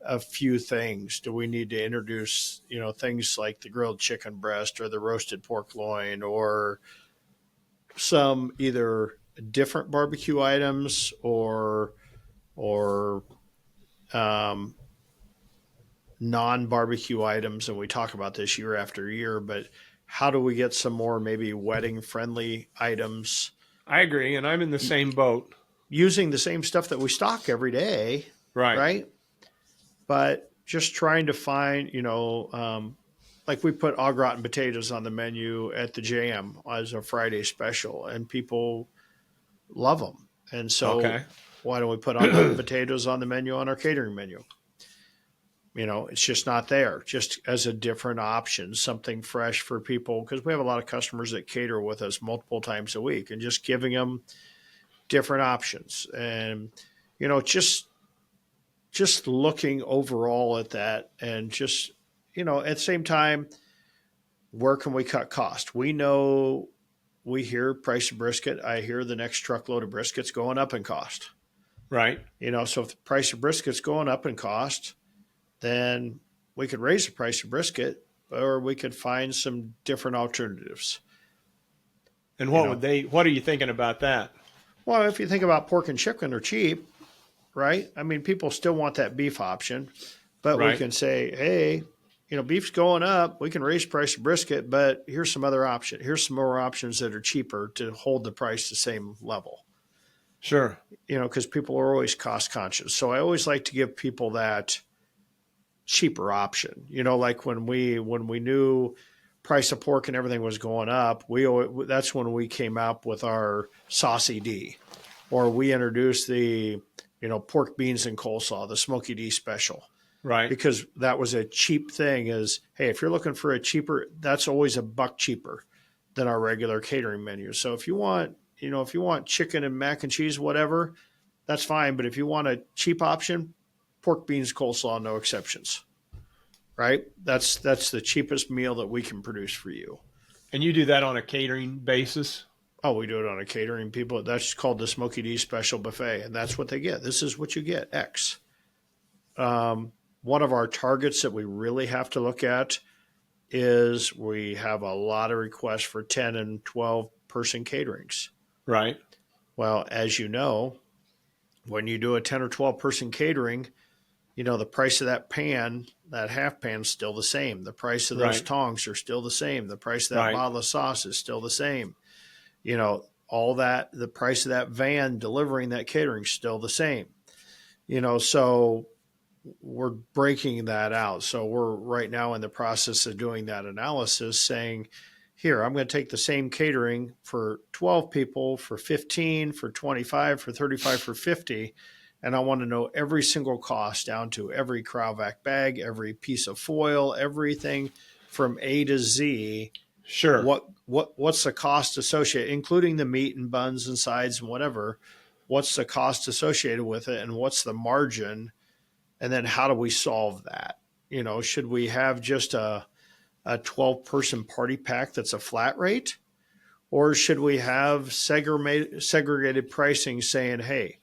a few things? Do we need to introduce, things like the grilled chicken breast or the roasted pork loin or some either different barbecue items or non-barbecue items? And we talk about this year after year, but how do we get some more maybe wedding-friendly items? I agree, and I'm in the same boat. Using the same stuff that we stock every day, right? But just trying to find, like we put au gratin potatoes on the menu at the Jam as a Friday special, and people love them. And so why don't we put au gratin potatoes on the menu on our catering menu? It's just not there, just as a different option, something fresh for people, because we have a lot of customers that cater with us multiple times a week, and just giving them different options. And, just looking overall at that and just, at the same time, where can we cut cost? We know, we hear price of brisket. I hear the next truckload of briskets going up in cost. Right. So if the price of brisket's going up in cost, then we could raise the price of brisket, or we could find some different alternatives. And what are you thinking about that? Well, if you think about pork and chicken are cheap, right? I mean, people still want that beef option, but we can say, hey, beef's going up. We can raise price of brisket, but here's some other option. Here's some more options that are cheaper to hold the price the same level. Sure. Because people are always cost conscious. So I always like to give people that cheaper option. Like when we knew price of pork and everything was going up, that's when we came up with our Saucy D, or we introduced the pork, beans, and coleslaw, the Smoky D special. Right. Because that was a cheap thing. Is, hey, if you're looking for a cheaper, that's always $1 cheaper than our regular catering menu. So if you want chicken and mac and cheese, whatever, that's fine. But if you want a cheap option, pork, beans, coleslaw, no exceptions. Right? That's the cheapest meal that we can produce for you. And you do that on a catering basis? Oh, we do it on a catering. People, that's called the Smoky D Special Buffet, and that's what they get. This is what you get, X. One of our targets that we really have to look at is we have a lot of requests for 10 and 12 person caterings. Right. Well, as you know, when you do a 10 or 12 person catering, the price of that pan, that half pan, is still the same. The price of those tongs are still the same. The price of that bottle of sauce is still the same. All that, the price of that van delivering that catering is still the same. So we're breaking that out. So we're right now in the process of doing that analysis, saying, here, I'm going to take the same catering for 12 people, for 15, for 25, for 35, for 50, and I want to know every single cost down to every Cryovac bag, every piece of foil, everything from A to Z. Sure. What's the cost associated, including the meat and buns and sides and whatever? What's the cost associated with it, and what's the margin? And then how do we solve that? Should we have just a 12-person party pack that's a flat rate? Or should we have segregated pricing saying, hey,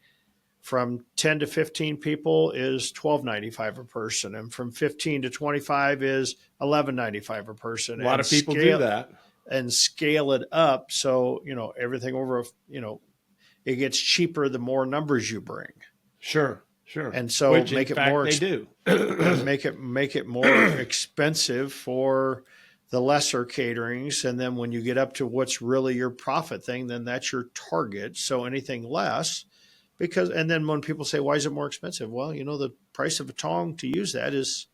from 10 to 15 people is $12.95 a person, and from 15 to 25 is $11.95 a person. A lot of people do that. And scale it up so, everything over, it gets cheaper the more numbers you bring. Sure. Sure. And so Which, make in it fact, more they do. make it more expensive for the lesser caterings. And then when you get up to what's really your profit thing, then that's your target. So anything less, and then when people say, why is it more expensive? Well, the price of a tong to use that it's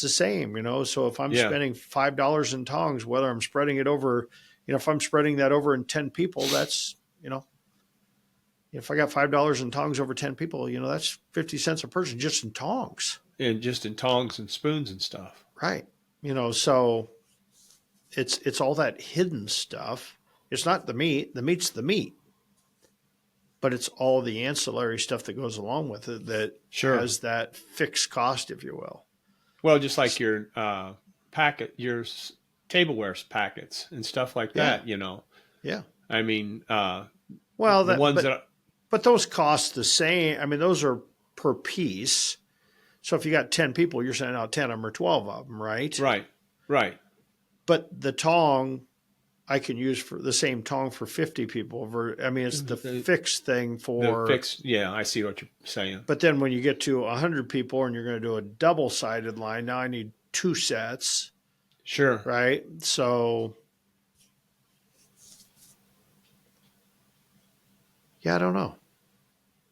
the same, So if I'm spending $5 in tongs, whether I'm spreading it over, if I'm spreading that over in 10 people, that's, if I got $5 in tongs over 10 people, that's 50 cents a person just in tongs. And just in tongs and spoons and stuff. Right. So it's all that hidden stuff. It's not the meat. The meat's the meat. But it's all the ancillary stuff that goes along with it that has that fixed cost, if you will. Well, just like your your tableware packets and stuff like that, Yeah. I mean, but those cost the same. I mean, those are per piece. So if you got 10 people, you're sending out 10 of them or 12 of them, right? Right. But the tong, I can use for the same tong for 50 people. It's the fixed thing for... I see what you're saying. But then when you get to 100 people and you're going to do a double-sided line, now I need 2 sets. Sure. Right? So... yeah, I don't know.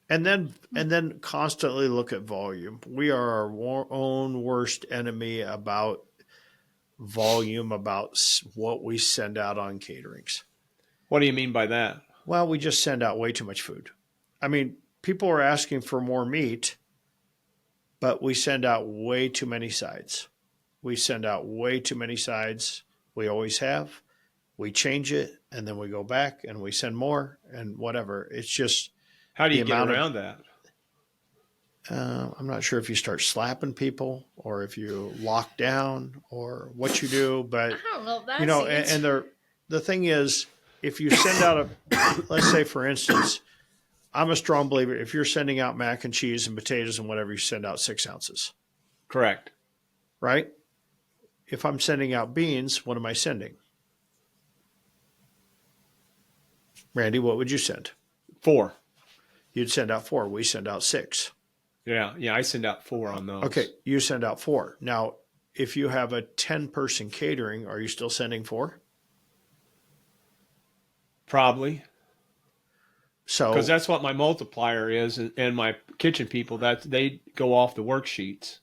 And then constantly look at volume. We are our own worst enemy about volume, about what we send out on caterings. What do you mean by that? Well, we just send out way too much food. I mean, people are asking for more meat, but we send out way too many sides. We send out way too many sides. We always have. We change it, and then we go back, and we send more, and whatever. It's just... How do you get around that? I'm not sure if you start slapping people or if you lock down or what you do, but I don't know if that's and the thing is, if you send out let's say for instance, I'm a strong believer, if you're sending out mac and cheese and potatoes and whatever, you send out 6 ounces. Correct. Right? If I'm sending out beans, what am I sending? Randy, what would you send? 4. You'd send out 4. We send out 6. Yeah, I send out 4 on those. Okay, you send out 4. Now, if you have a 10-person catering, are you still sending 4? Probably. So, because that's what my multiplier is, and my kitchen people, that they go off the worksheets.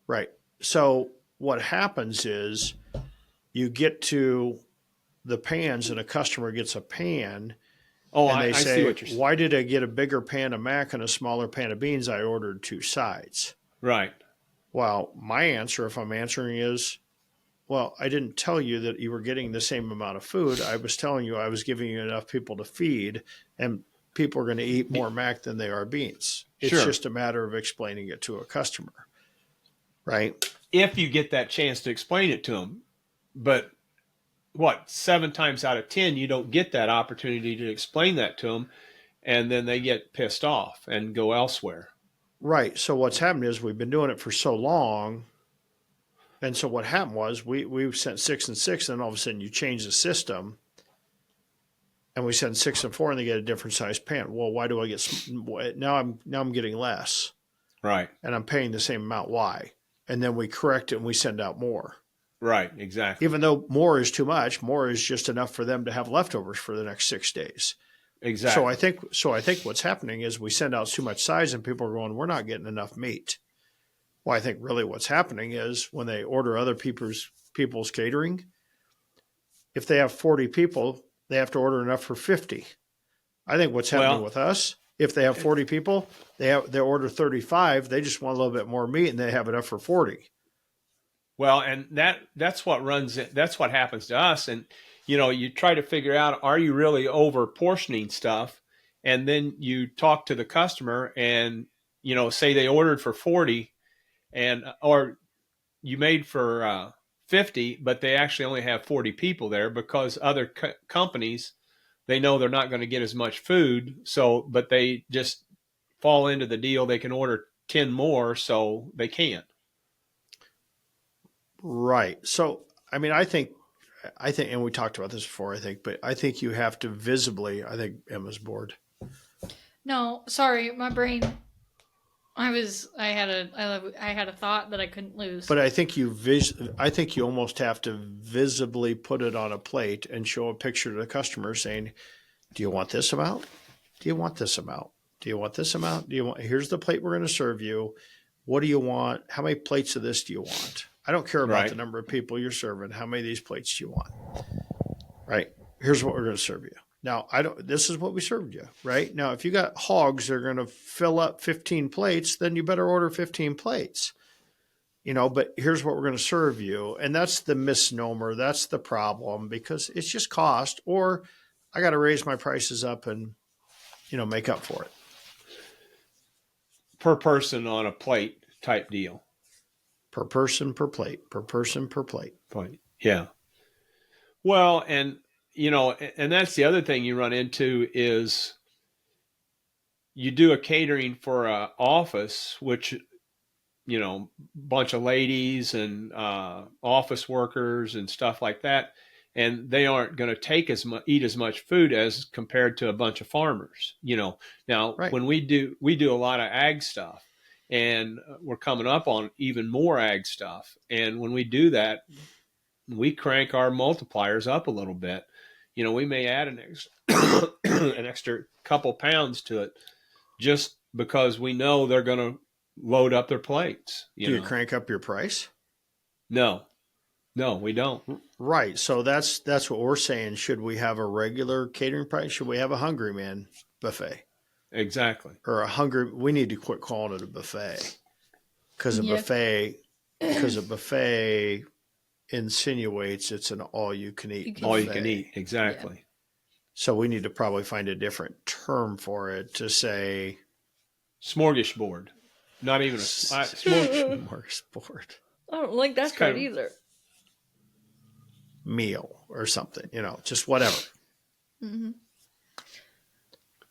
right. So what happens is you get to the pans and a customer gets a pan Oh, and they I say, see what you're saying. why did I get a bigger pan of mac and a smaller pan of beans? I ordered 2 sides. Right. Well, my answer, if I'm answering, is, well, I didn't tell you that you were getting the same amount of food. I was telling you I was giving you enough people to feed, and people are going to eat more mac than they are beans. It's Sure. just a matter of explaining it to a customer, right? If you get that chance to explain it to them. But 7 times out of 10, you don't get that opportunity to explain that to them, and then they get pissed off and go elsewhere. Right. So what's happened is we've been doing it for so long. And so what happened was we sent 6 and 6, and all of a sudden you change the system, and we send 6 and 4, and they get a different size pan. Well, why do I get now? I'm getting less, Right. and I'm paying the same amount. Why? And then we correct it and we send out more. Right. Exactly. Even though more is too much, more is just enough for them to have leftovers for the next 6 days. Exactly. So I think what's happening is we send out too much size, and people are going, we're not getting enough meat. Well, I think really what's happening is when they order other people's catering, if they have 40 people, they have to order enough for 50. I think what's happening with us, if they have 40 people, they order 35. They just want a little bit more meat, and they have enough for 40. Well, and that's what that's what happens to us. And, you try to figure out, are you really over portioning stuff? And then you talk to the customer and, say they ordered for 40 or you made for 50, but they actually only have 40 people there because other companies, they know they're not going to get as much food. But they just fall into the deal. They can order 10 more, so they can't. Right. So, I mean, I think, and we talked about this before, but I think you have to visibly, I think Emma's bored. No, sorry, my brain. I had a thought that I couldn't lose. But I think you almost have to visibly put it on a plate and show a picture to the customer saying, do you want this amount? Do you want this amount? Do you want this amount? Here's the plate we're going to serve you. What do you want? How many plates of this do you want? I don't care about the number of people you're serving. How many of these plates do you want? Right. Here's what we're going to serve you. Now, this is what we served you, right? Now, if you got hogs that are going to fill up 15 plates, then you better order 15 plates. But here's what we're going to serve you. And that's the misnomer. That's the problem, because it's just cost, or I got to raise my prices up and, make up for it. Per person on a plate type deal. Per person per plate. Per person per plate. Yeah. Well, and that's the other thing you run into is you do a catering for an office, which, bunch of ladies and office workers and stuff like that, and they aren't going to eat as much food as compared to a bunch of farmers. Now right. When we do a lot of ag stuff, and we're coming up on even more ag stuff, and when we do that, we crank our multipliers up a little bit. We may add an extra couple pounds to it just because we know they're going to load up their plates. Do you crank up your price? No, we don't. Right. So that's what we're saying. Should we have a regular catering price? Should we have a Hungry Man buffet? Exactly. Or we need to quit calling it a buffet, because a buffet insinuates it's an all-you-can-eat buffet. All you can eat, exactly. Yeah. So we need to probably find a different term for it, to say smorgasbord. Not even a smorgasbord. I don't like that word either. Meal or something, just whatever. Mm-hmm.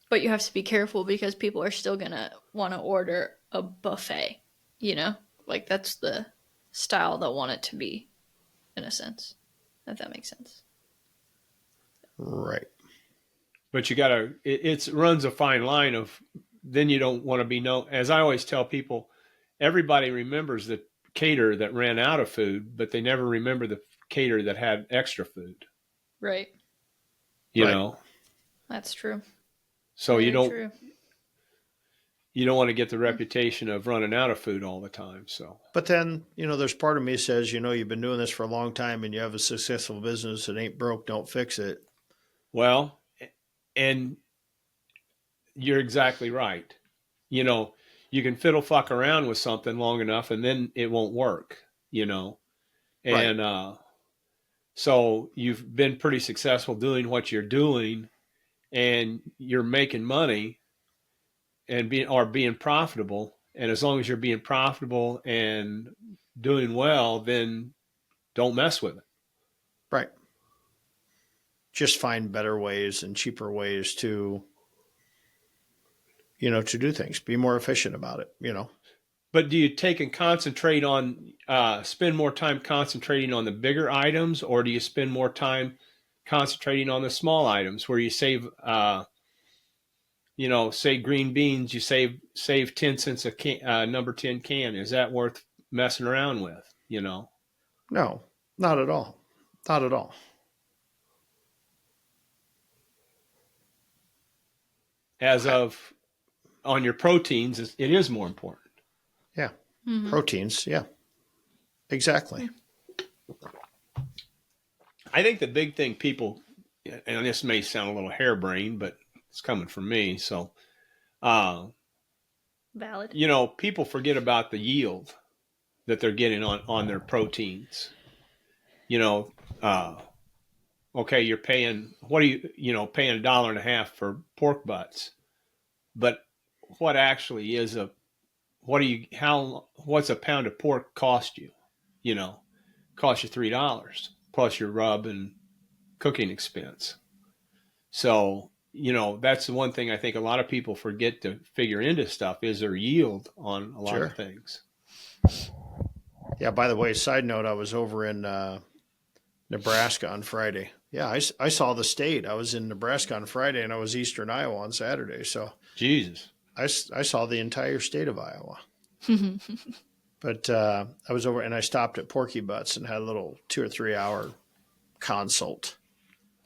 But you have to be careful, because people are still going to want to order a buffet, Like, that's the style they'll want it to be, in a sense, if that makes sense. Right. But you got to, it runs a fine line of, then you don't want to be known. As I always tell people, everybody remembers the caterer that ran out of food, but they never remember the caterer that had extra food. Right. You know? That's true. So Very you don't true. you don't want to get the reputation of running out of food all the time. So, But then, there's part of me says, you've been doing this for a long time and you have a successful business. It ain't broke, don't fix it. well, and you're exactly right. You know, you can fiddle fuck around with something long enough and then it won't work, And so you've been pretty successful doing what you're doing and you're making money and being profitable. And as long as you're being profitable and doing well, then don't mess with it. Right. Just find better ways and cheaper ways to do things. Be more efficient about it. But do you take and concentrate on, spend more time concentrating on the bigger items, or do you spend more time concentrating on the small items where you save, say green beans, you save 10 cents a can, number 10 can. Is that worth messing around with, No, not at all. Not at all. As of on your proteins, it is more important. Yeah. Mm-hmm. Proteins. Yeah, exactly. I think the big thing people, and this may sound a little harebrained, but it's coming from me. So, valid. People forget about the yield that they're getting on their proteins. Okay, you're paying, paying $1.50 for pork butts, but what actually is what's a pound of pork cost you? Cost you $3 plus your rub and cooking expense. So, that's the one thing I think a lot of people forget to figure into stuff is their yield on a lot of things. Yeah, by the way, side note, I was over in Nebraska on Friday. Yeah, I saw the state. I was in Nebraska on Friday and I was Eastern Iowa on Saturday. So Jesus. I saw the entire state of Iowa. But I was over and I stopped at Porky Butts and had a little 2 or 3 hour consult.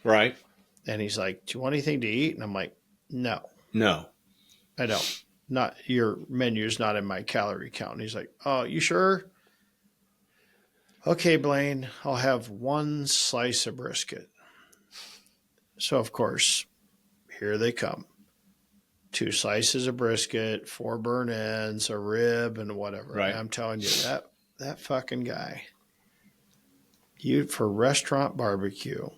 Right. And he's like, "Do you want anything to eat?" And I'm like, No, I don't. Not your menu's not in my calorie count. And he's like, "Oh, you sure?" "Okay, Blaine, I'll have 1 slice of brisket." So, of course, here they come. 2 slices of brisket, 4 burn ends, a rib, and whatever. Right. And I'm telling you, that fucking guy, for restaurant barbecue,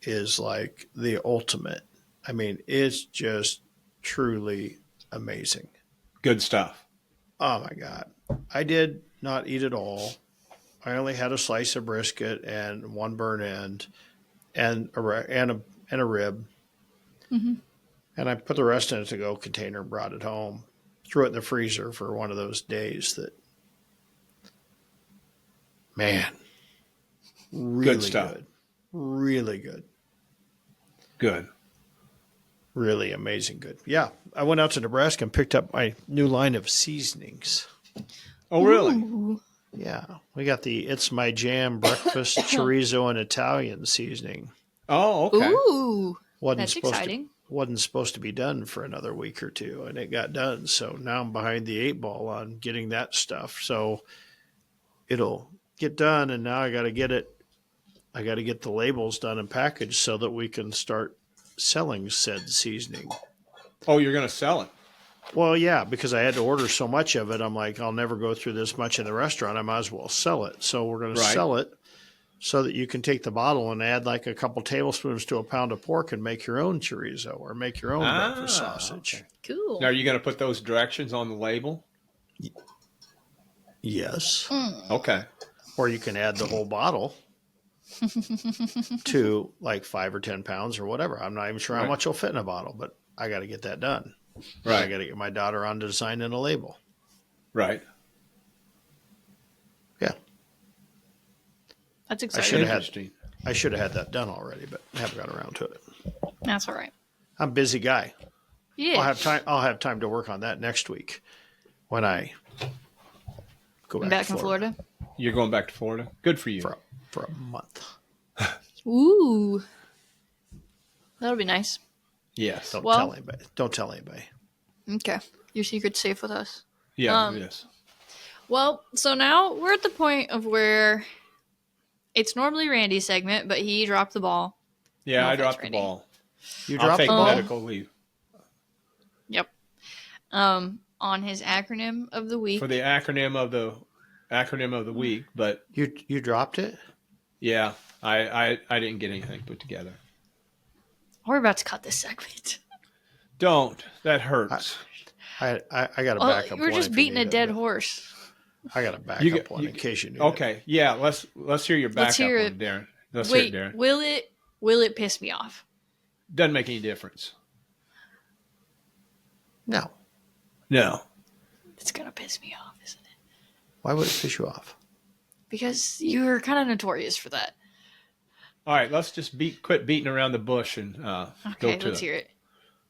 is like the ultimate. I mean, it's just truly amazing. Good stuff. Oh, my God. I did not eat it all. I only had a slice of brisket and 1 burn end and a rib. Mm-hmm. And I put the rest in a to-go container and brought it home. Threw it in the freezer for one of those days that, man, really good stuff. Good. Really good. Good. Really amazing good. Yeah, I went out to Nebraska and picked up my new line of seasonings. Oh, really? Ooh. Yeah, we got the It's My Jam breakfast chorizo and Italian seasoning. Oh, okay. Ooh, that's exciting. Wasn't supposed to be done for another week or 2, and it got done. So now I'm behind the 8 ball on getting that stuff. So it'll get done, and now I got to get it. I got to get the labels done and packaged so that we can start selling said seasoning. Oh, you're going to sell it? Well, yeah, because I had to order so much of it. I'm like, I'll never go through this much in the restaurant. I might as well sell it. So we're going to sell it so that you can take the bottle and add like a couple tablespoons to a pound of pork and make your own chorizo or make your own breakfast sausage. Okay. Cool. Now, are you going to put those directions on the label? Yes. Okay. Or you can add the whole bottle to like 5 or 10 pounds or whatever. I'm not even sure how much will fit in a bottle, but I got to get that done. Right. I got to get my daughter on to designing a label. Right. Yeah. That's exciting. I should have had that done already, but I haven't got around to it. That's all right. I'm a busy guy. Yeah. I'll have time to work on that next week when I Go I'm back in Florida. You're going back to Florida? Good for you. For a month. Ooh. That'll be nice. Yes. Don't tell anybody. Don't tell anybody. Okay. Your secret's safe with us. Yeah, yes. Well, so now we're at the point of where it's normally Randy's segment, but he dropped the ball. Yeah, No I offense, dropped Randy. the ball. I'll take medical leave. Yep. On his acronym of the week. For the acronym of the week, but you dropped it? Yeah, I didn't get anything put together. We're about to cut this segment. Don't. That hurts. I got a backup one. We're just beating a dead horse. I got a backup one in case you need Okay, it. Yeah, let's hear your backup one, Darren. Let's hear it, Darren. Will it piss me off? Doesn't make any difference. No. It's gonna piss me off, isn't it? Why would it piss you off? Because you're kind of notorious for that. All right, let's just quit beating around the bush and go to it. Let's hear it.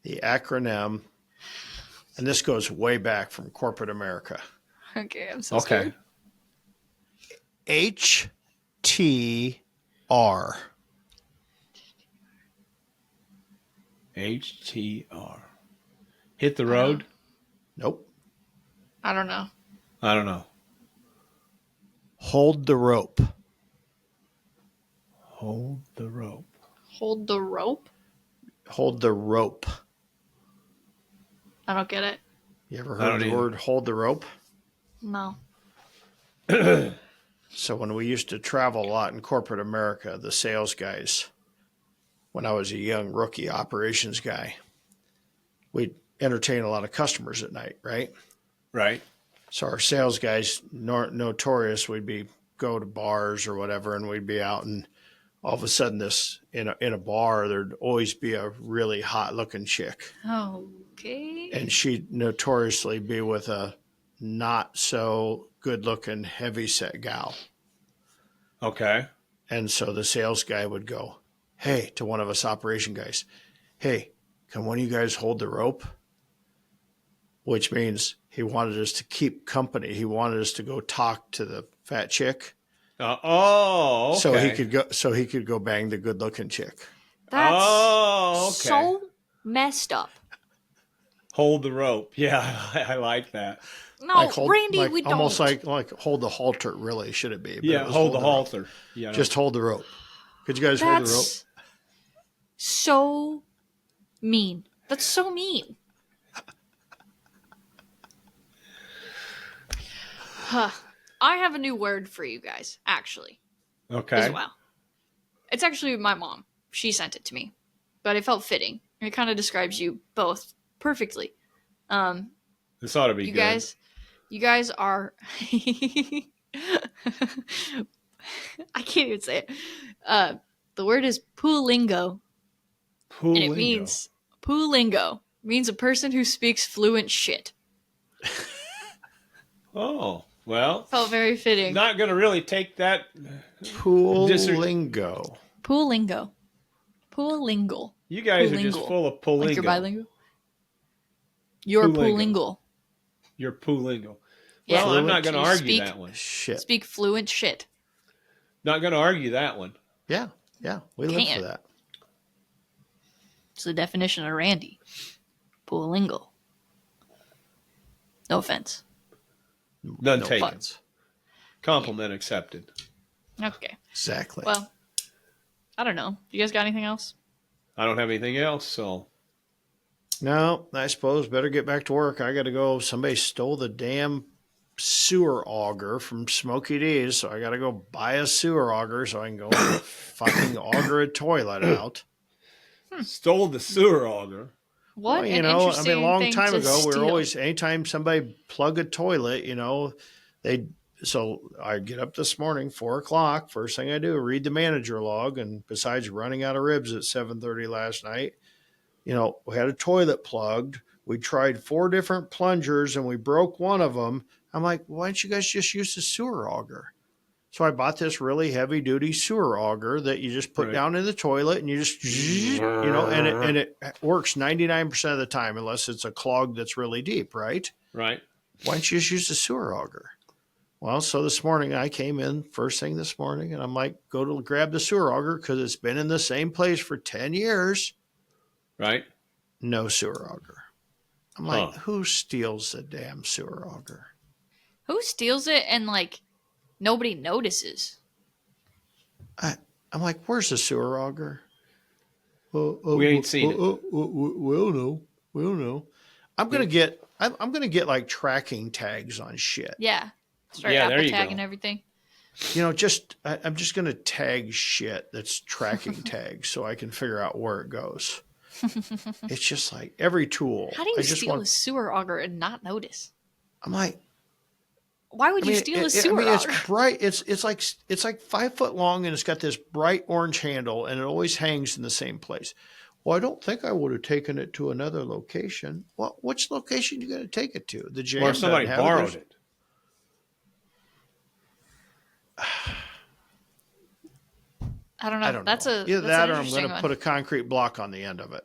The acronym, and this goes way back from corporate America. Okay, I'm so scared. HTR. HTR. Hit the road? Nope. I don't know. Hold the rope. Hold the rope. Hold the rope? Hold the rope. I don't get it. You ever heard the word hold the rope? No. So when we used to travel a lot in corporate America, the sales guys, when I was a young rookie operations guy, we'd entertain a lot of customers at night, right? Right. So our sales guys, notorious, we'd go to bars or whatever, and we'd be out, and all of a sudden in a bar, there'd always be a really hot looking chick. Okay. And she'd notoriously be with a not so good looking heavy set gal. Okay. And so the sales guy would go, hey, to one of us operation guys, hey, can one of you guys hold the rope? Which means he wanted us to keep company. He wanted us to go talk to the fat chick. Okay. So he could go bang the good looking chick. That's so messed up. Hold the rope. Yeah, I like that. No, Randy, we don't. Almost like hold the halter, really, should it be? But hold the halter. Yeah, just hold the rope. Could you guys hold the rope? So mean. That's so mean. I have a new word for you guys, actually. Okay. As well. It's actually my mom. She sent it to me. But it felt fitting. It kind of describes you both perfectly. This ought to be good. You guys are... I can't even say it. The word is poolingo. And it means... Poolingo. Means a person who speaks fluent shit. Oh, well. Felt very fitting. Not going to really take that. Poolingo. Poolingo. Poolingle. You guys are just full of poolingo. Like you're bilingual? You're poolingle. You're poolingle. Yeah. Well, I'm not going to argue that one. Shit. Speak fluent shit. Not going to argue that one. Yeah. We live for that. It's the definition of Randy. Poolingle. No offense. None taken. Compliment accepted. Okay. Exactly. Well, I don't know. You guys got anything else? I don't have anything else, so. No, I suppose better get back to work. I got to go. Somebody stole the damn sewer auger from Smokey D's, so I got to go buy a sewer auger so I can go fucking auger a toilet out. Stole the sewer auger. What? Well, a long time ago, we were always, anytime somebody plug a toilet, so I get up this morning, 4:00. First thing I do, read the manager log. And besides running out of ribs at 7:30 last night, we had a toilet plugged. We tried 4 different plungers and we broke one of them. I'm like, why don't you guys just use the sewer auger? So I bought this really heavy duty sewer auger that you just put down in the toilet and you just, and it works 99% of the time, unless it's a clog that's really deep, right? Right. Why don't you just use the sewer auger? Well, so this morning I came in first thing this morning, and I'm like, go to grab the sewer auger because it's been in the same place for 10 years. Right. No sewer auger. I'm like, who steals the damn sewer auger? Who steals it and like nobody notices? I'm like, where's the sewer auger? We ain't seen it. We'll know. We'll know. I'm gonna get like tracking tags on shit. Yeah. Start Yeah, Apple there you tagging go. everything. You know, I'm just gonna tag shit that's tracking tags so I can figure out where it goes. It's just like every tool. How do you steal a sewer auger and not notice? I'm like, why would you steal a sewer auger? It's bright. It's like 5 foot long, and it's got this bright orange handle, and it always hangs in the same place. Well, I don't think I would have taken it to another location. Well, which location are you going to take it to? The jam. Or if somebody borrowed it. I don't know. That's know. Either that, or I'm going to put a concrete block on the end of it.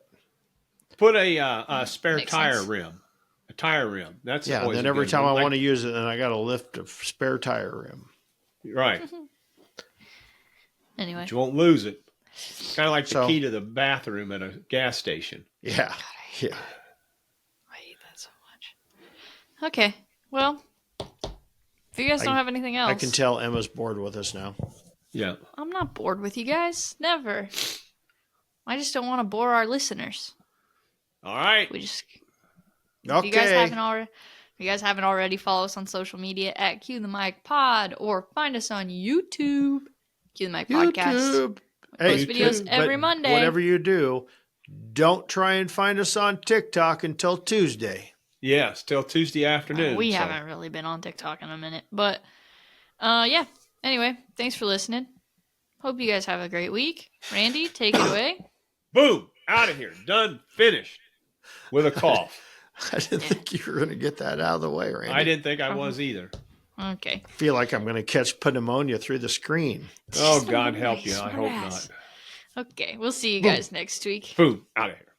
Put a spare tire rim. A tire rim. That's and then every time I want to use it, then I got to lift a spare tire rim. Right. Anyway, but you won't lose it. Kind of like the key to the bathroom at a gas station. Yeah. God, I hate that so much. Okay. Well, if you guys don't have anything else, I can tell Emma's bored with us now. Yeah. I'm not bored with you guys. Never. I just don't want to bore our listeners. All right. If okay. you guys haven't already, follow us on social media at Cue the Mic Pod, or find us on YouTube. Cue the Mic Podcast. Post videos every Monday. Whatever you do, don't try and find us on TikTok until Tuesday. Yes, till Tuesday afternoon. We haven't really been on TikTok in a minute, but yeah. Anyway, thanks for listening. Hope you guys have a great week. Randy, take it away. Boom! Out of here. Done. Finished. With a cough. I didn't think you were going to get that out of the way, Randy. I didn't think I was either. Okay. I feel like I'm going to catch pneumonia through the screen. Oh, God help you. I hope not. Okay, we'll see you guys next week. Boom. Out of here.